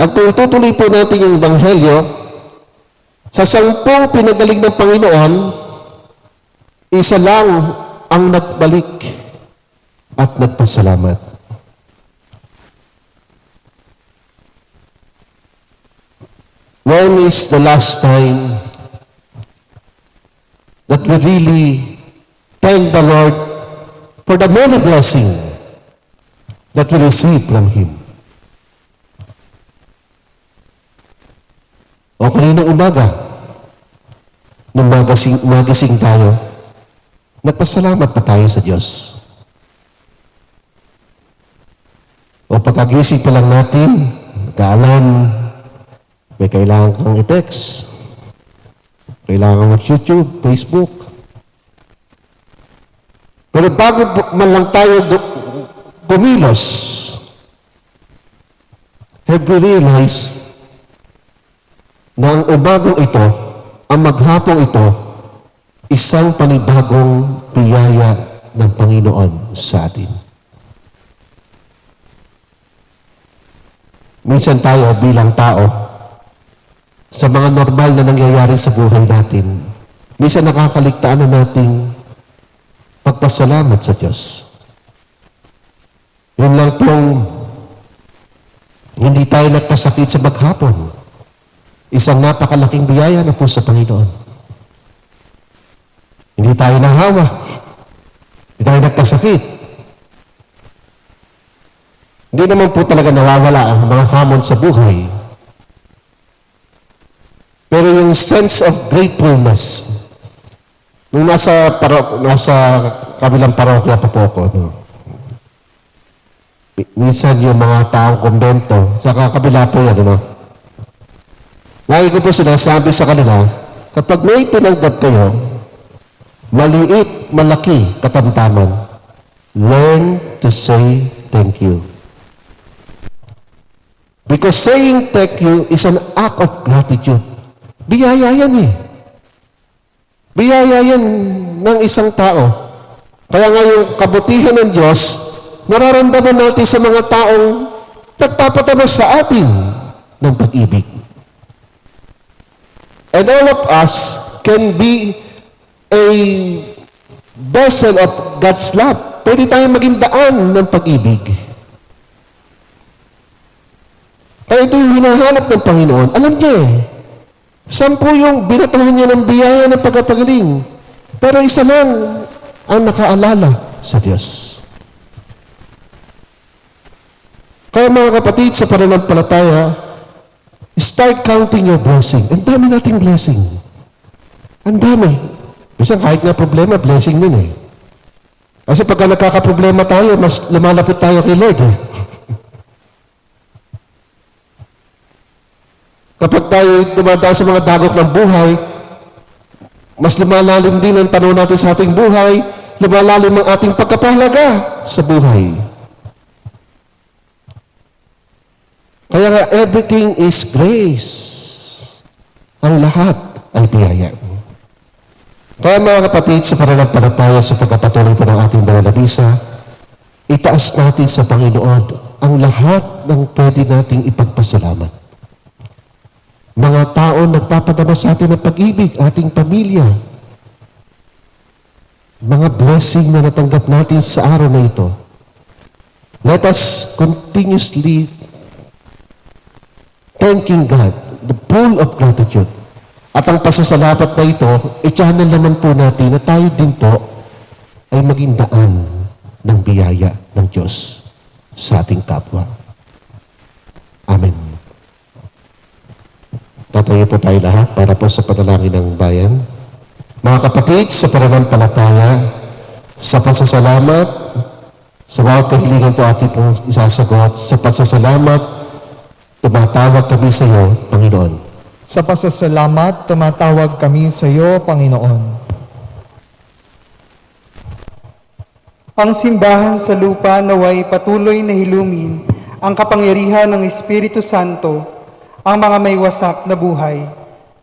At kung itutuloy po natin yung Ebanghelyo, sa 10 pinagaling ng Panginoon, isa lang ang nagbalik at nagpasalamat. When is the last time that we really thank the Lord for the many blessings that we receive from Him? O kanina umaga, nung magising tayo, nagpasalamat pa tayo sa Diyos. O pagkagising pa lang natin, nagkaalam, may kailangan kang i-text, kailangan mag-YouTube, Facebook. Pero bago man lang tayo kumilos, have we realized na ang umagang ito, ang maghapong ito, isang panibagong biyaya ng Panginoon sa atin. Minsan tayo bilang tao, sa mga normal na nangyayari sa buhay natin, minsan nakakaligtaan na nating pagpasalamat sa Diyos. Yun lang pong hindi tayo nagkasakit sa maghapon. Isang napakalaking biyaya na po sa Panginoon. Hindi tayo nahawa. Hindi tayo nagkasakit. Hindi naman po talaga nawawala ang mga hamon sa buhay. Pero yung sense of gratefulness, nung nasa kabilang parokya pa po ako, no? Minsan yung mga taong kumbento, sa kabila po yan, no? Lagi ko po sinasabi sa kanila, kapag may tinanggap kayo, maliit, malaki, katamtaman, learn to say thank you. Because saying thank you is an act of gratitude. Biyaya yan eh. Biyaya yan ng isang tao. Kaya nga yung kabutihan ng Diyos, nararamdaman natin sa mga taong nagpapatabas sa atin ng pag-ibig. And all of us can be a vessel of God's love. Pwede tayong maging daan ng pag-ibig. Kaya ito yung hinahanap ng Panginoon. Alam niya eh. 10 yung binatuhan niya ng biyaya ng pagpapagaling. Pero isa lang ang nakaalala sa Diyos. Kaya mga kapatid, sa pananampalataya, start counting your blessing. Ang dami nating blessing. Ang dami. Bisa kahit nga problema, blessing din eh. Kasi pagka nagkakaproblema tayo, mas lumalapit tayo kay Lord eh. Kapag tayo dumadaan sa mga dagok ng buhay, mas lumalalim din ang tanong natin sa ating buhay, lumalalim ang ating pagkapahalaga sa buhay. Kaya nga, everything is grace. Ang lahat ay biyaya. Kaya mga kapatid, sa pananampalataya sa pagkapatuloy po ng ating banalabisa, itaas natin sa Panginoon ang lahat ng pwede nating ipagpasalamat. Mga tao nagpapadama sa atin ng pag-ibig, ating pamilya. Mga blessing na natanggap natin sa araw na ito. Let us continuously thanking God, the full of gratitude. At ang pasasalamat na ito, i-channel naman po natin na tayo din po ay maging daan ng biyaya ng Diyos sa ating kapwa. Amen. Tatayo po tayo lahat para po sa panalangin ng bayan. Mga kapatid, sa pananampalataya, sa pasasalamat, sa bawat kahilingan po ating pong isasagot, sa pasasalamat, tumatawag kami sa iyo, Panginoon. Sa pasasalamat, tumatawag kami sa iyo, Panginoon. Ang simbahan sa lupa naway patuloy na hilumin ang kapangyarihan ng Espiritu Santo, ang mga may wasak na buhay.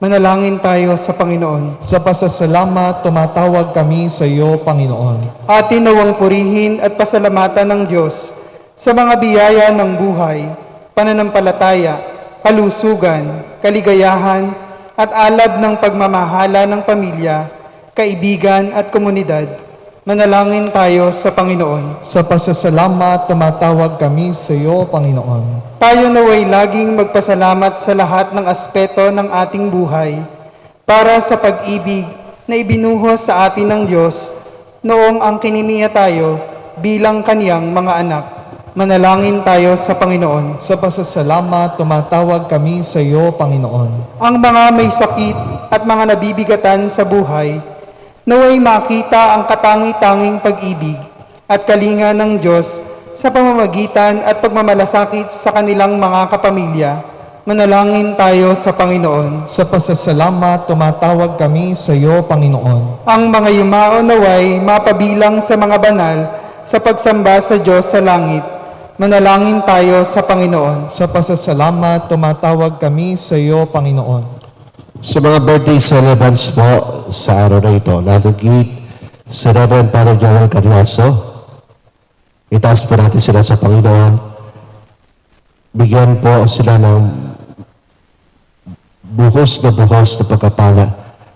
Manalangin tayo sa Panginoon. Sa pasasalamat, tumatawag kami sa iyo, Panginoon. Atin nawang purihin at pasalamatan ng Diyos sa mga biyaya ng buhay, pananampalataya, kalusugan, kaligayahan, at alab ng pagmamahala ng pamilya, kaibigan at komunidad. Manalangin tayo sa Panginoon. Sa pasasalamat, tumatawag kami sa iyo, Panginoon. Tayo naway laging magpasalamat sa lahat ng aspeto ng ating buhay para sa pag-ibig na ibinuhos sa atin ng Diyos noong ang kinimiya tayo bilang kaniyang mga anak. Manalangin tayo sa Panginoon. Sa pasasalamat, tumatawag kami sa iyo, Panginoon. Ang mga may sakit at mga nabibigatan sa buhay, naway makita ang katangi-tanging pag-ibig at kalinga ng Diyos sa pamamagitan at pagmamalasakit sa kanilang mga kapamilya. Manalangin tayo sa Panginoon. Sa pasasalamat, tumatawag kami sa iyo, Panginoon. Ang mga yumao naway mapabilang sa mga banal sa pagsamba sa Diyos sa langit. Manalangin tayo sa Panginoon. Sa pasasalamat, tumatawag kami sa iyo, Panginoon. Sa mga birthday celebrants po sa araw na ito, lalugit si Reverend Father Joel Carriazo. Itaas po natin sila sa Panginoon. Bigyan po sila ng buhos na pagkapala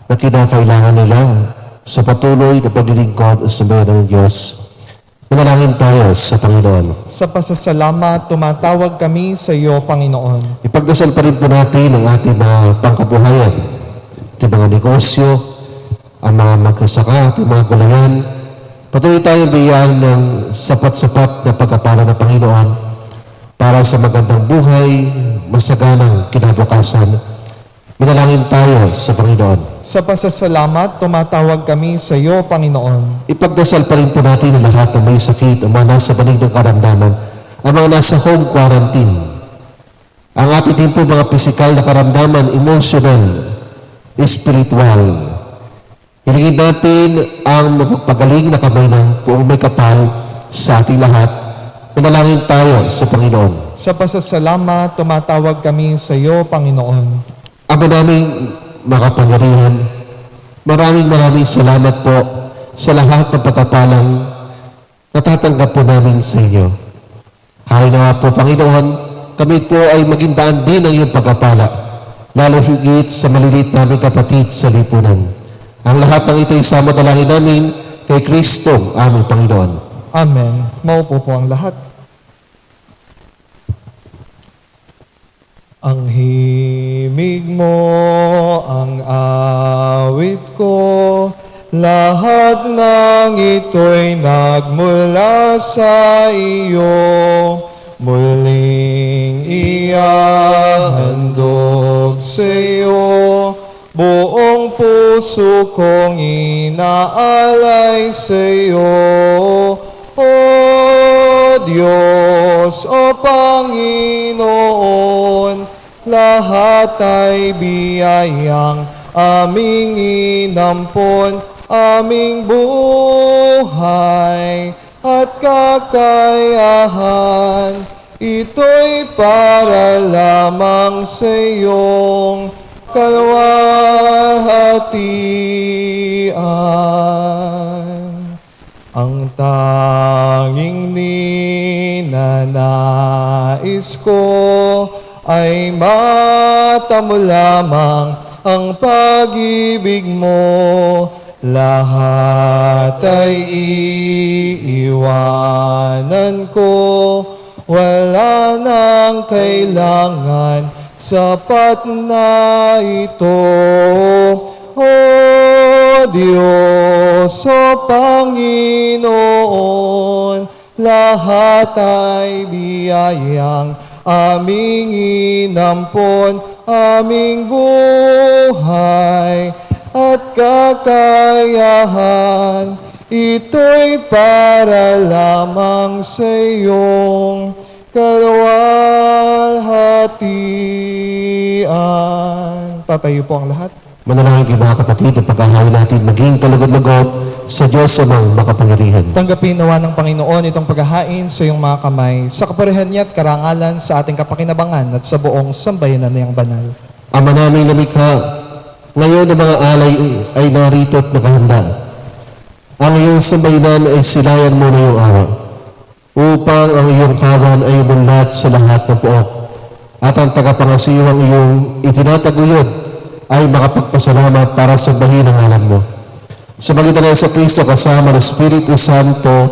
na kinakailangan nila sa patuloy na paglilingkod sa bayan ng Diyos. Manalangin tayo sa Panginoon. Sa pasasalamat, tumatawag kami sa iyo, Panginoon. Ipagdasal pa rin po natin ang ating mga pangkabuhayan, ating mga negosyo, ang mga magkasaka, ating mga gulayan. Patuloy tayong bigyan ng sapat-sapat na pagkapala ng Panginoon para sa magandang buhay, masaganang kinabukasan. Manalangin tayo sa Panginoon. Sa pasasalamat, tumatawag kami sa iyo, Panginoon. Ipagdasal pa rin po natin ang lahat ng may sakit, ang mga nasa banig ng karamdaman, ang mga nasa home quarantine. Ang ating din po mga pisikal na karamdaman, emotional, spiritual. Hilingin natin ang mapagpagaling na kamay ng buong may kapal sa ating lahat. Manalangin tayo sa Panginoon. Sa pasasalamat, tumatawag kami sa iyo, Panginoon. Ama naming makapangyarihan, maraming salamat po sa lahat ng pagkapalang natatanggap po namin sa inyo. Hay na po, Panginoon, kami po ay maging daan din ng iyong pagkapala, lalo higit sa maliliit naming kapatid sa lipunan. Ang lahat ng ito'y sama dalangin namin kay Kristo, aming Panginoon. Amen. Maupo po ang lahat. Ang himig mo, ang awit ko, lahat ng ito'y nagmula sa iyo. Muling ihahandog sa iyo, buong puso kong inaalay sa iyo. O Diyos, O Panginoon, lahat ay biyayang aming inampon, aming buhay at kakayahan. Ito'y para lamang sa iyong kalwalhatian. Ang tanging ninanais ko ay matamo lamang ang pag-ibig mo. Lahat ay iiwanan ko, wala nang kailangan, sapat na ito. O Diyos, O Panginoon, lahat ay biyayang aming inampon, aming buhay at kakayahan. Ito'y para lamang sa iyong kalwalhatian. Tatayo po ang lahat. Manalangin kayo mga kapatid na pagkahain natin maging kalugod-lugod sa Diyos amang makapangyarihan. Tanggapin nawa ng Panginoon itong paghahain sa iyong mga kamay, sa kapurihan niya at karangalan sa ating kapakinabangan at sa buong sambayanan niyang banal. Ama namin na mikha, ngayon ang mga alay ay narito at nakahanda. Ang iyong sambayanan ay silayan mo na iyong awa, upang ang iyong kawan ay umunlad sa lahat ng pook, at ang tagapangasiwang iyong itinataguyod ay makapagpasalamat para sa bahin ng alam mo. Sa magitan ng sa Kristo kasama ng Espiritu Santo,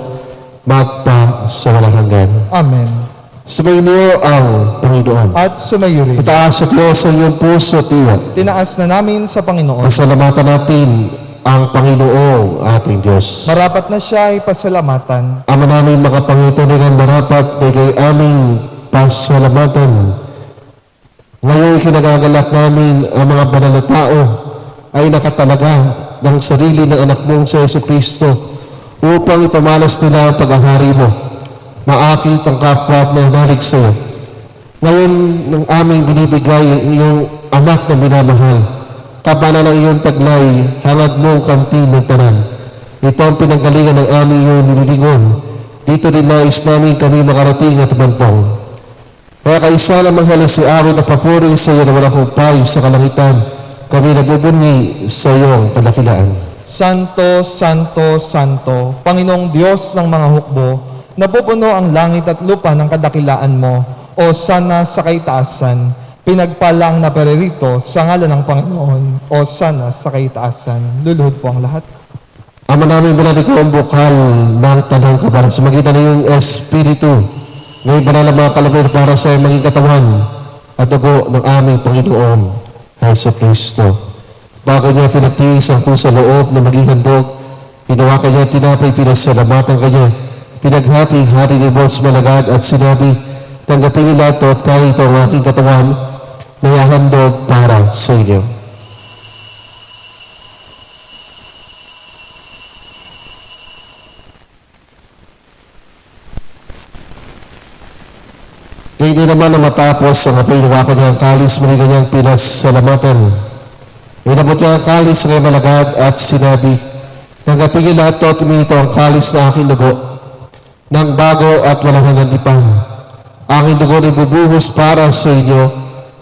magpa sa walang hanggan. Amen. Sumayin niyo ang Panginoon. At sumayo rin. Itaas at Diyos ang iyong puso at iwa. Tinaas na namin sa Panginoon. Pasalamatan natin ang Panginoong ating Diyos. Marapat na siya ay pasalamatan. Ama namin makapangitungan marapat na kay aming pasalamatan. Ngayon kinagagalak namin ang mga banal na tao ay nakatalaga ng sarili ng anak mong sa Yesu Kristo upang ipamalas nila ang paghahari mo. Maakit ang kapwa at nainalig sa iyo. Ngayon, ng aming binibigay ang iyong anak na minamahal, kapanan ng iyong taglay, hangad mong kantin ng tanan. Ito ang pinanggalingan ng aming iyong nililingon. Dito din nais namin kami makarating at bantong. Kaya kaisa lamang halang si amin na papuri sa iyo na walang humpay sa kalangitan. Kami nagbubunyi sa iyong kadakilaan. Santo, Santo, Santo, Panginoong Diyos ng mga hukbo, napupuno ang langit at lupa ng kadakilaan mo, o sana sa kaitaasan. Pinagpalang na peririto sa ngalan ng Panginoon, o sana sa kaitaasan. Luluhod po ang lahat. Ama namin binalik ko ang bukal ng tanang kabaran sa magitan ng iyong Espiritu. Ngayon banal na mga kalabir para sa maging katawan at dugo ng aming Panginoon, Heso Kristo. Bago niya pinagtiis ang puso loob na maging handog, hinawakan niya tinapay, pinasalamatan kanya, pinaghati-hati ni Boss Malagad at sinabi, tanggapin nila ito at kaya ito ang aking katawan na ihahandog para sa inyo. Hindi naman na matapos ang apoy, hinawakan niya ang kalis, muli kanyang pinasalamatan. Inabot niya ang kalis ng Malagad at sinabi, tanggapin niyo lahat ito at uminito ang kalis na aking dugo, ng bago at walang hanggang lipan. Aking dugo ay bubuhos para sa inyo,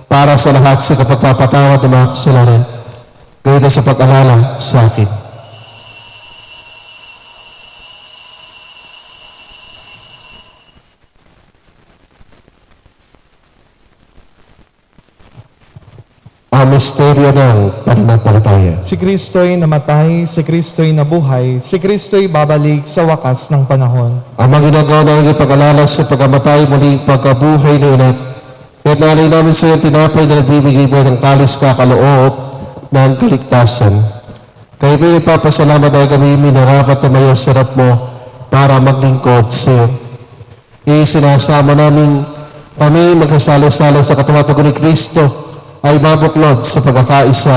para sa lahat sa kapagpapatawad ng mga kasalanan. Gawin sa pag-alala sa akin. Ang misteryo ng pananampalataya. Si Kristo'y namatay, si Kristo'y nabuhay, si Kristo'y babalik sa wakas ng panahon. Ang mga ginagawa ng iyong pag-alala sa pagkamatay, muling pagkabuhay na ulit. Kaya't naalay namin sa iyong tinapay na nagbibigay mo ng kalis kakaloob ng kaligtasan. Kaya may ipapasalamat dahil kami minarapat na may sarap mo para maglingkod sa iyo. Isinasama namin kami magkasalo-salo sa katawan at dugo ni Kristo ay mabuklod sa pagkakaisa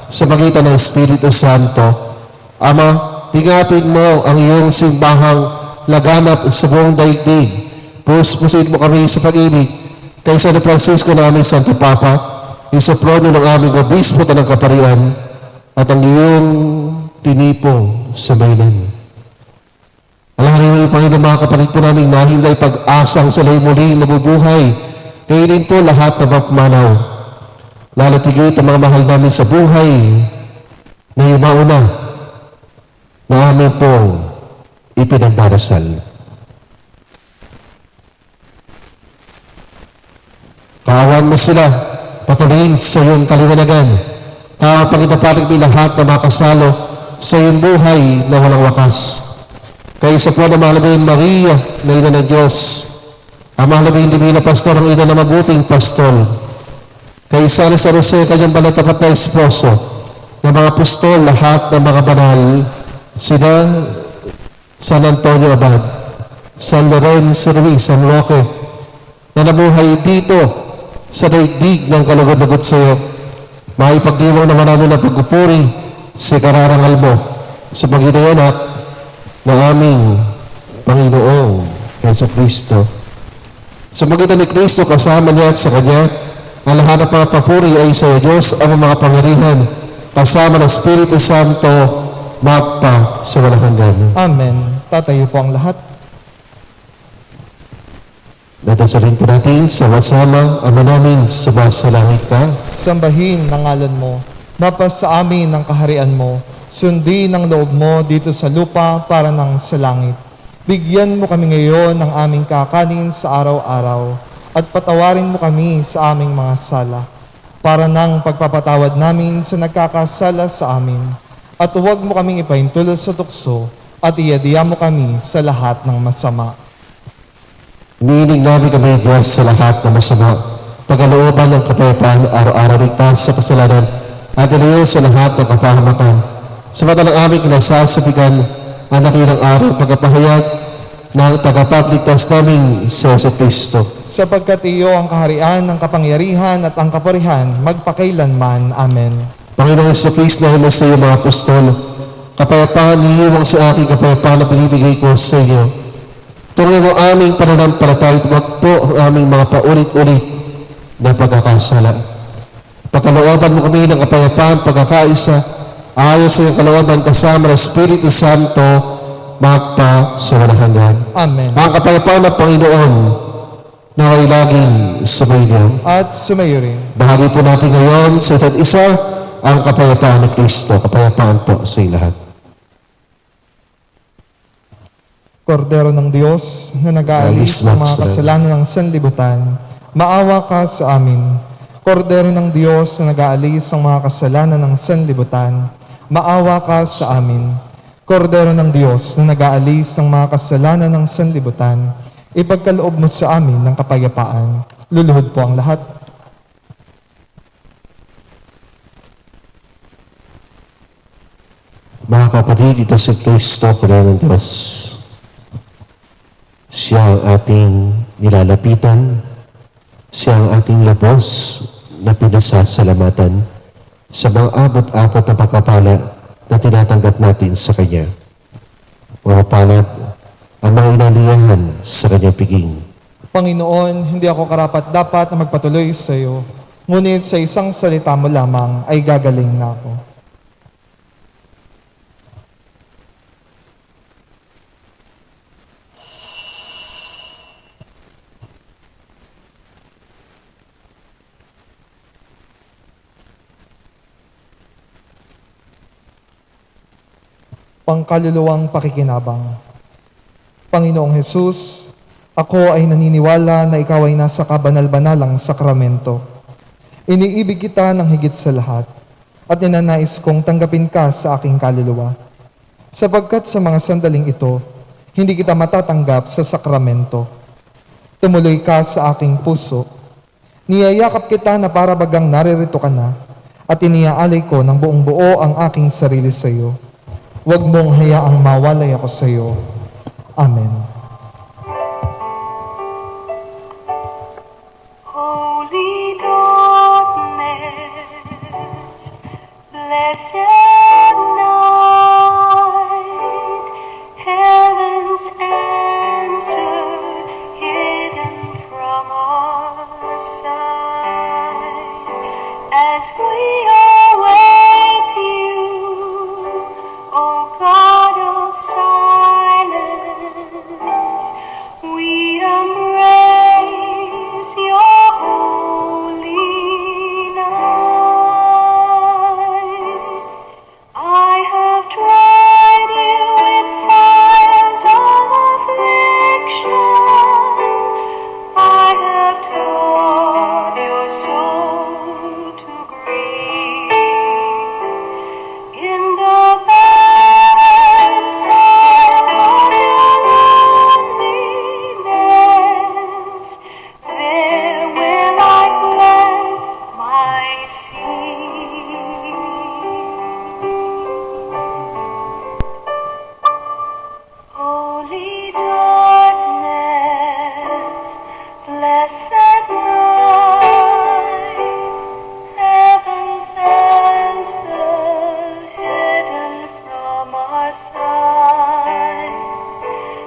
sa pagitan ng Espiritu Santo. Ama, hingapin mo ang iyong simbahang laganap sa buong daigdig. Puspusin mo kami sa pag-ibig kay San Francisco na aming Santo Papa, isaprono ng aming obispo at ng kaparian, at ang iyong tinipong sa baylan. Alahanin mo yung Panginoon, mga kapatid po namin nahimlay pag-asang sila'y muling nabubuhay. Kainin po lahat na mapmanaw. Lalo tigit ang mga mahal namin sa buhay na yung mauna na amin pong ipinagdarasal. Kawan mo sila, patuloyin sa iyong kaliwanagan. Pangitapalig ni lahat na makasalo sa iyong buhay na walang wakas. Kaya isa po na mahalabihin Maria na ina ng Diyos, ang mahalabihin Divina Pastor, ang ina na mabuting pastol. Kay San Jose, kanyang balatapat na esposo, ng mga apostol, lahat ng mga banal, sila San Antonio Abad, San Lorenzo Ruiz, San Roque, na nabuhay dito sa daigdig ng kalugod-lugod sa iyo. Maipagdiwang naman namin ang pagpupuri sa kararangal mo sa Panginoon at ng aming Panginoong Yesu Kristo. Sa magitan ni Kristo, kasama niya at sa Kanya, ang lahat ng papuri ay sa Diyos ang mga pangyarihan, kasama ng Espiritu Santo, magpa sa walang hanggan. Amen. Tatayo po ang lahat. Natasarin po natin sama-sama, Ama namin sa basa langit ka. Sambahin ng ngalan mo, mapasa sa amin ang kaharian mo, sundin ang loob mo dito sa lupa para nang sa langit. Bigyan mo kami ngayon ng aming kakanin sa araw-araw, at patawarin mo kami sa aming mga sala, para nang pagpapatawad namin sa nagkakasala sa amin. At huwag mo kaming ipahintulot sa tukso, at iadiya mo kami sa lahat ng masama. Iniinig namin kami, Diyos, sa lahat ng masama, pagkalooban ng kapayapaan, araw-araw ligtas sa kasalanan, at ilayo sa lahat ng kapahamakan. Sa mata ng aming kinasasabigan, ang nakilang araw, pagkapahayag ng tagapagligtas namin sa Yesu Kristo. Sapagkat iyo ang kaharian, ang kapangyarihan at ang kapurihan, magpakailanman. Amen. Panginoong Yesu Kristo, dahil mo sa iyo mga apostol, kapayapaan niyo sa aking kapayapaan na binibigay ko sa iyo. Tunay mo aming pananampalataya, wag po ang aming mga paulit-ulit na pagkakasala. Pagkalooban mo kami ng kapayapaan, pagkakaisa, ayon sa iyong kalooban kasama ng Espiritu Santo, magpa sa walang hanggan. Amen. Ang kapayapaan ng Panginoon, naway laging sumainyo. At sumayo rin. Bahagi po natin ngayon sa isa't isa ang kapayapaan ni Kristo. Kapayapaan po sa lahat. Kordero ng Diyos na nag-aalis ng mga kasalanan ng sanlibutan, maawa ka sa amin. Kordero ng Diyos na nag-aalis ng mga kasalanan ng sanlibutan, maawa ka sa amin. Kordero ng Diyos na nag-aalis ng mga kasalanan ng sanlibutan, ipagkaloob mo sa amin ng kapayapaan. Luluhod po ang lahat. Mga kapatid, ito si Kristo, Kordero ng Diyos. Siya ang ating nilalapitan. Siya ang ating labos na pinasasalamatan sa mga abot-abot na pagkapala na tinatanggap natin sa Kanya. Mga palad ang mga inaliyahan sa Kanyang piging. Panginoon, hindi ako karapat-dapat na magpatuloy sa iyo, ngunit sa isang salita mo lamang ay gagaling na ako. Pangkaluluwang pakikinabang. Panginoong Hesus, ako ay naniniwala na ikaw ay nasa kabanal-banalang sakramento. Iniibig kita ng higit sa lahat at ninanais kong tanggapin ka sa aking kaluluwa. Sapagkat sa mga sandaling ito, hindi kita matatanggap sa sakramento. Tumuloy ka sa aking puso. Niyayakap kita na para bagang naririto ka na at iniaalay ko ng buong buo ang aking sarili sa iyo. Huwag mong hayaang mawalay ako sa iyo. Amen. Holy darkness, blessed night, heaven's answer hidden from our sight, as we await you, O God of silence, we embrace your holy night. I have tried you in fires of affliction. I have taught your soul to grieve. In the valleys of your loneliness, there will I plant my seed. Holy darkness, blessed night, heaven's answer hidden from our sight,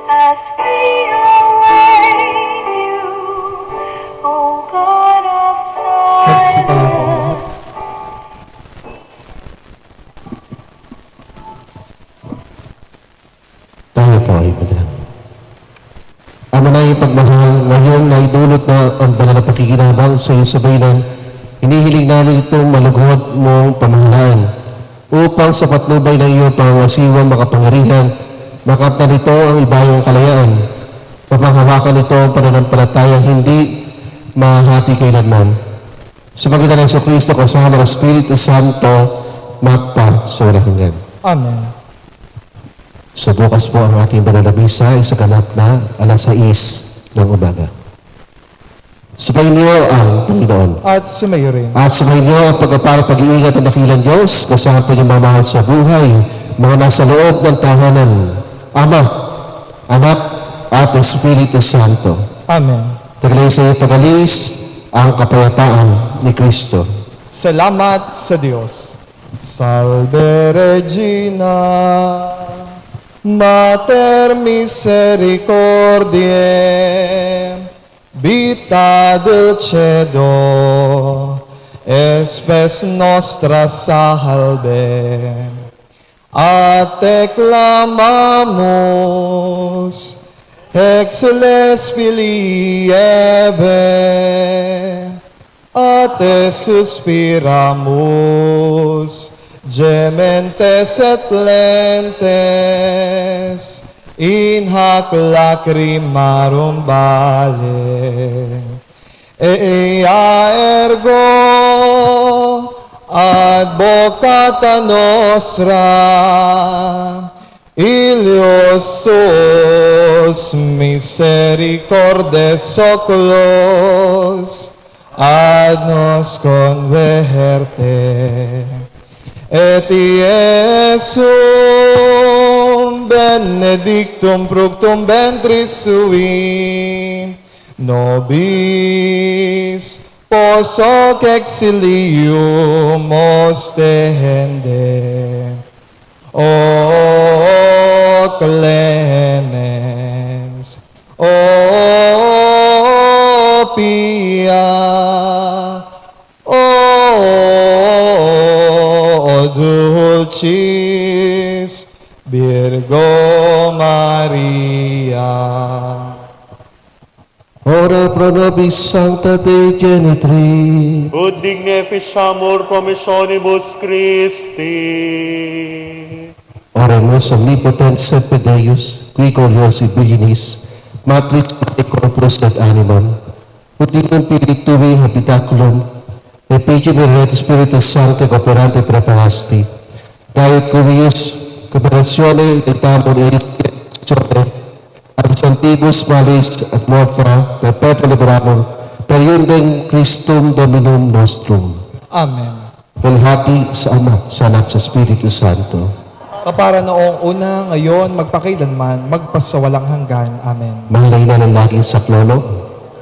as we await you, O God of silence. Tayo po ay madalangin. Ama na iyong pagmahal, ngayong naidulot na ang banal na pakikinabang sa iyong sabaylan, hinihiling namin itong malugod mong pamahalaan upang sa patnubay ng iyong pangasiwang makapangyarihan, makapta nito ang ibayong kalayaan. Mapanghawakan ito ang pananampalatayang hindi mahati kailanman. Sa magitan ng Kristo kasama ng Espiritu Santo, magpa sa walang hanggan. Amen. So bukas po ang ating banal na misa ay sa ganap na alas 6 ng umaga. Sumayin niyo ang Panginoon. At sumayo rin. At sumayin niyo ang pagpapala pag-iingat ng dakilang Diyos kasama po yung mamahal sa buhay, mga nasa loob ng tahanan, Ama, Anak, at Espiritu Santo. Amen. Tagalay sa iyo pag-alis ang kapayapaan ni Kristo. Salamat sa Diyos. Salve Regina, Mater Misericordiae, vita dulcedo, espes nostra salve. A te clamamos, exules filii Eve, a te suspiramus, gementes et lentes, in hac lacrimarum vale. Ea ergo advocata nostra, ilios tuos misericordes oculos, ad nos converte. Et Iesum benedictum fructum ventris sui, nobis pos hoc exilium ostende. O clemens, o pia, o dulcis Virgo Maria. Ora pro nobis Sancta Dei Genitri, Ut digne efficiamur promissionibus Christi. Oremus omnipotens et Deus, qui gloriosi Virginis, Matris et corpus et animam, ut in spiritui habitaculum, et pecine et Spiritus Sancte operante preparasti, Dait cuvius cooperazione et amor et ad santibus malis et morta perpetua liberamur, per iundem Christum Dominum nostrum. Amen. Walhati sa Ama, sa Anak, sa Espiritu Santo. Kapara noong una, ngayon, magpakailanman, magpasawalang hanggan. Amen. Mahalay na ng laging saklolo,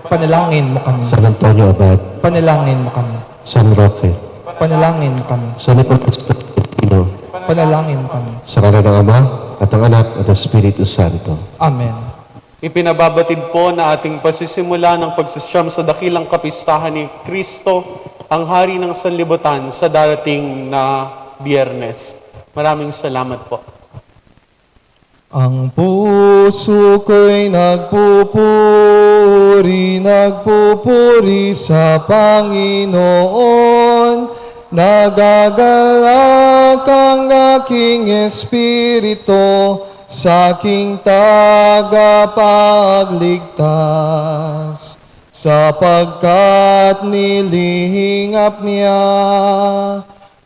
Panalangin mo kami. San Antonio Abad, Panalangin mo kami. San Roque, Panalangin mo kami. San Nicolas de Pino, Panalangin mo kami. sa ngalan ng Ama, at ng Anak, at ng Espiritu Santo. Amen. Ipinababatid po na ating pasisimula ng pagsisyam sa dakilang kapistahan ni Kristo, ang Hari ng Sanlibutan sa darating na Biyernes. Maraming salamat po. Ang puso ko'y nagpupuri sa Panginoon. Nagagalak ang aking espiritu sa aking tagapagligtas, sapagkat nilihingap niya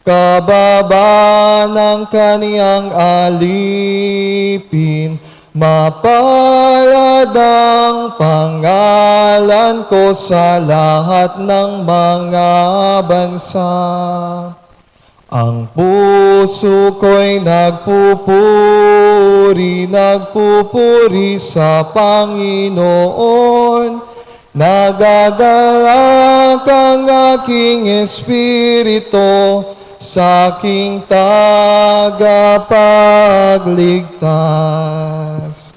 kababa ng kaniyang alipin. Mapalad ang pangalan ko sa lahat ng mga bansa. Ang puso ko'y nagpupuri sa Panginoon. Nagagalak ang aking espiritu sa aking tagapagligtas.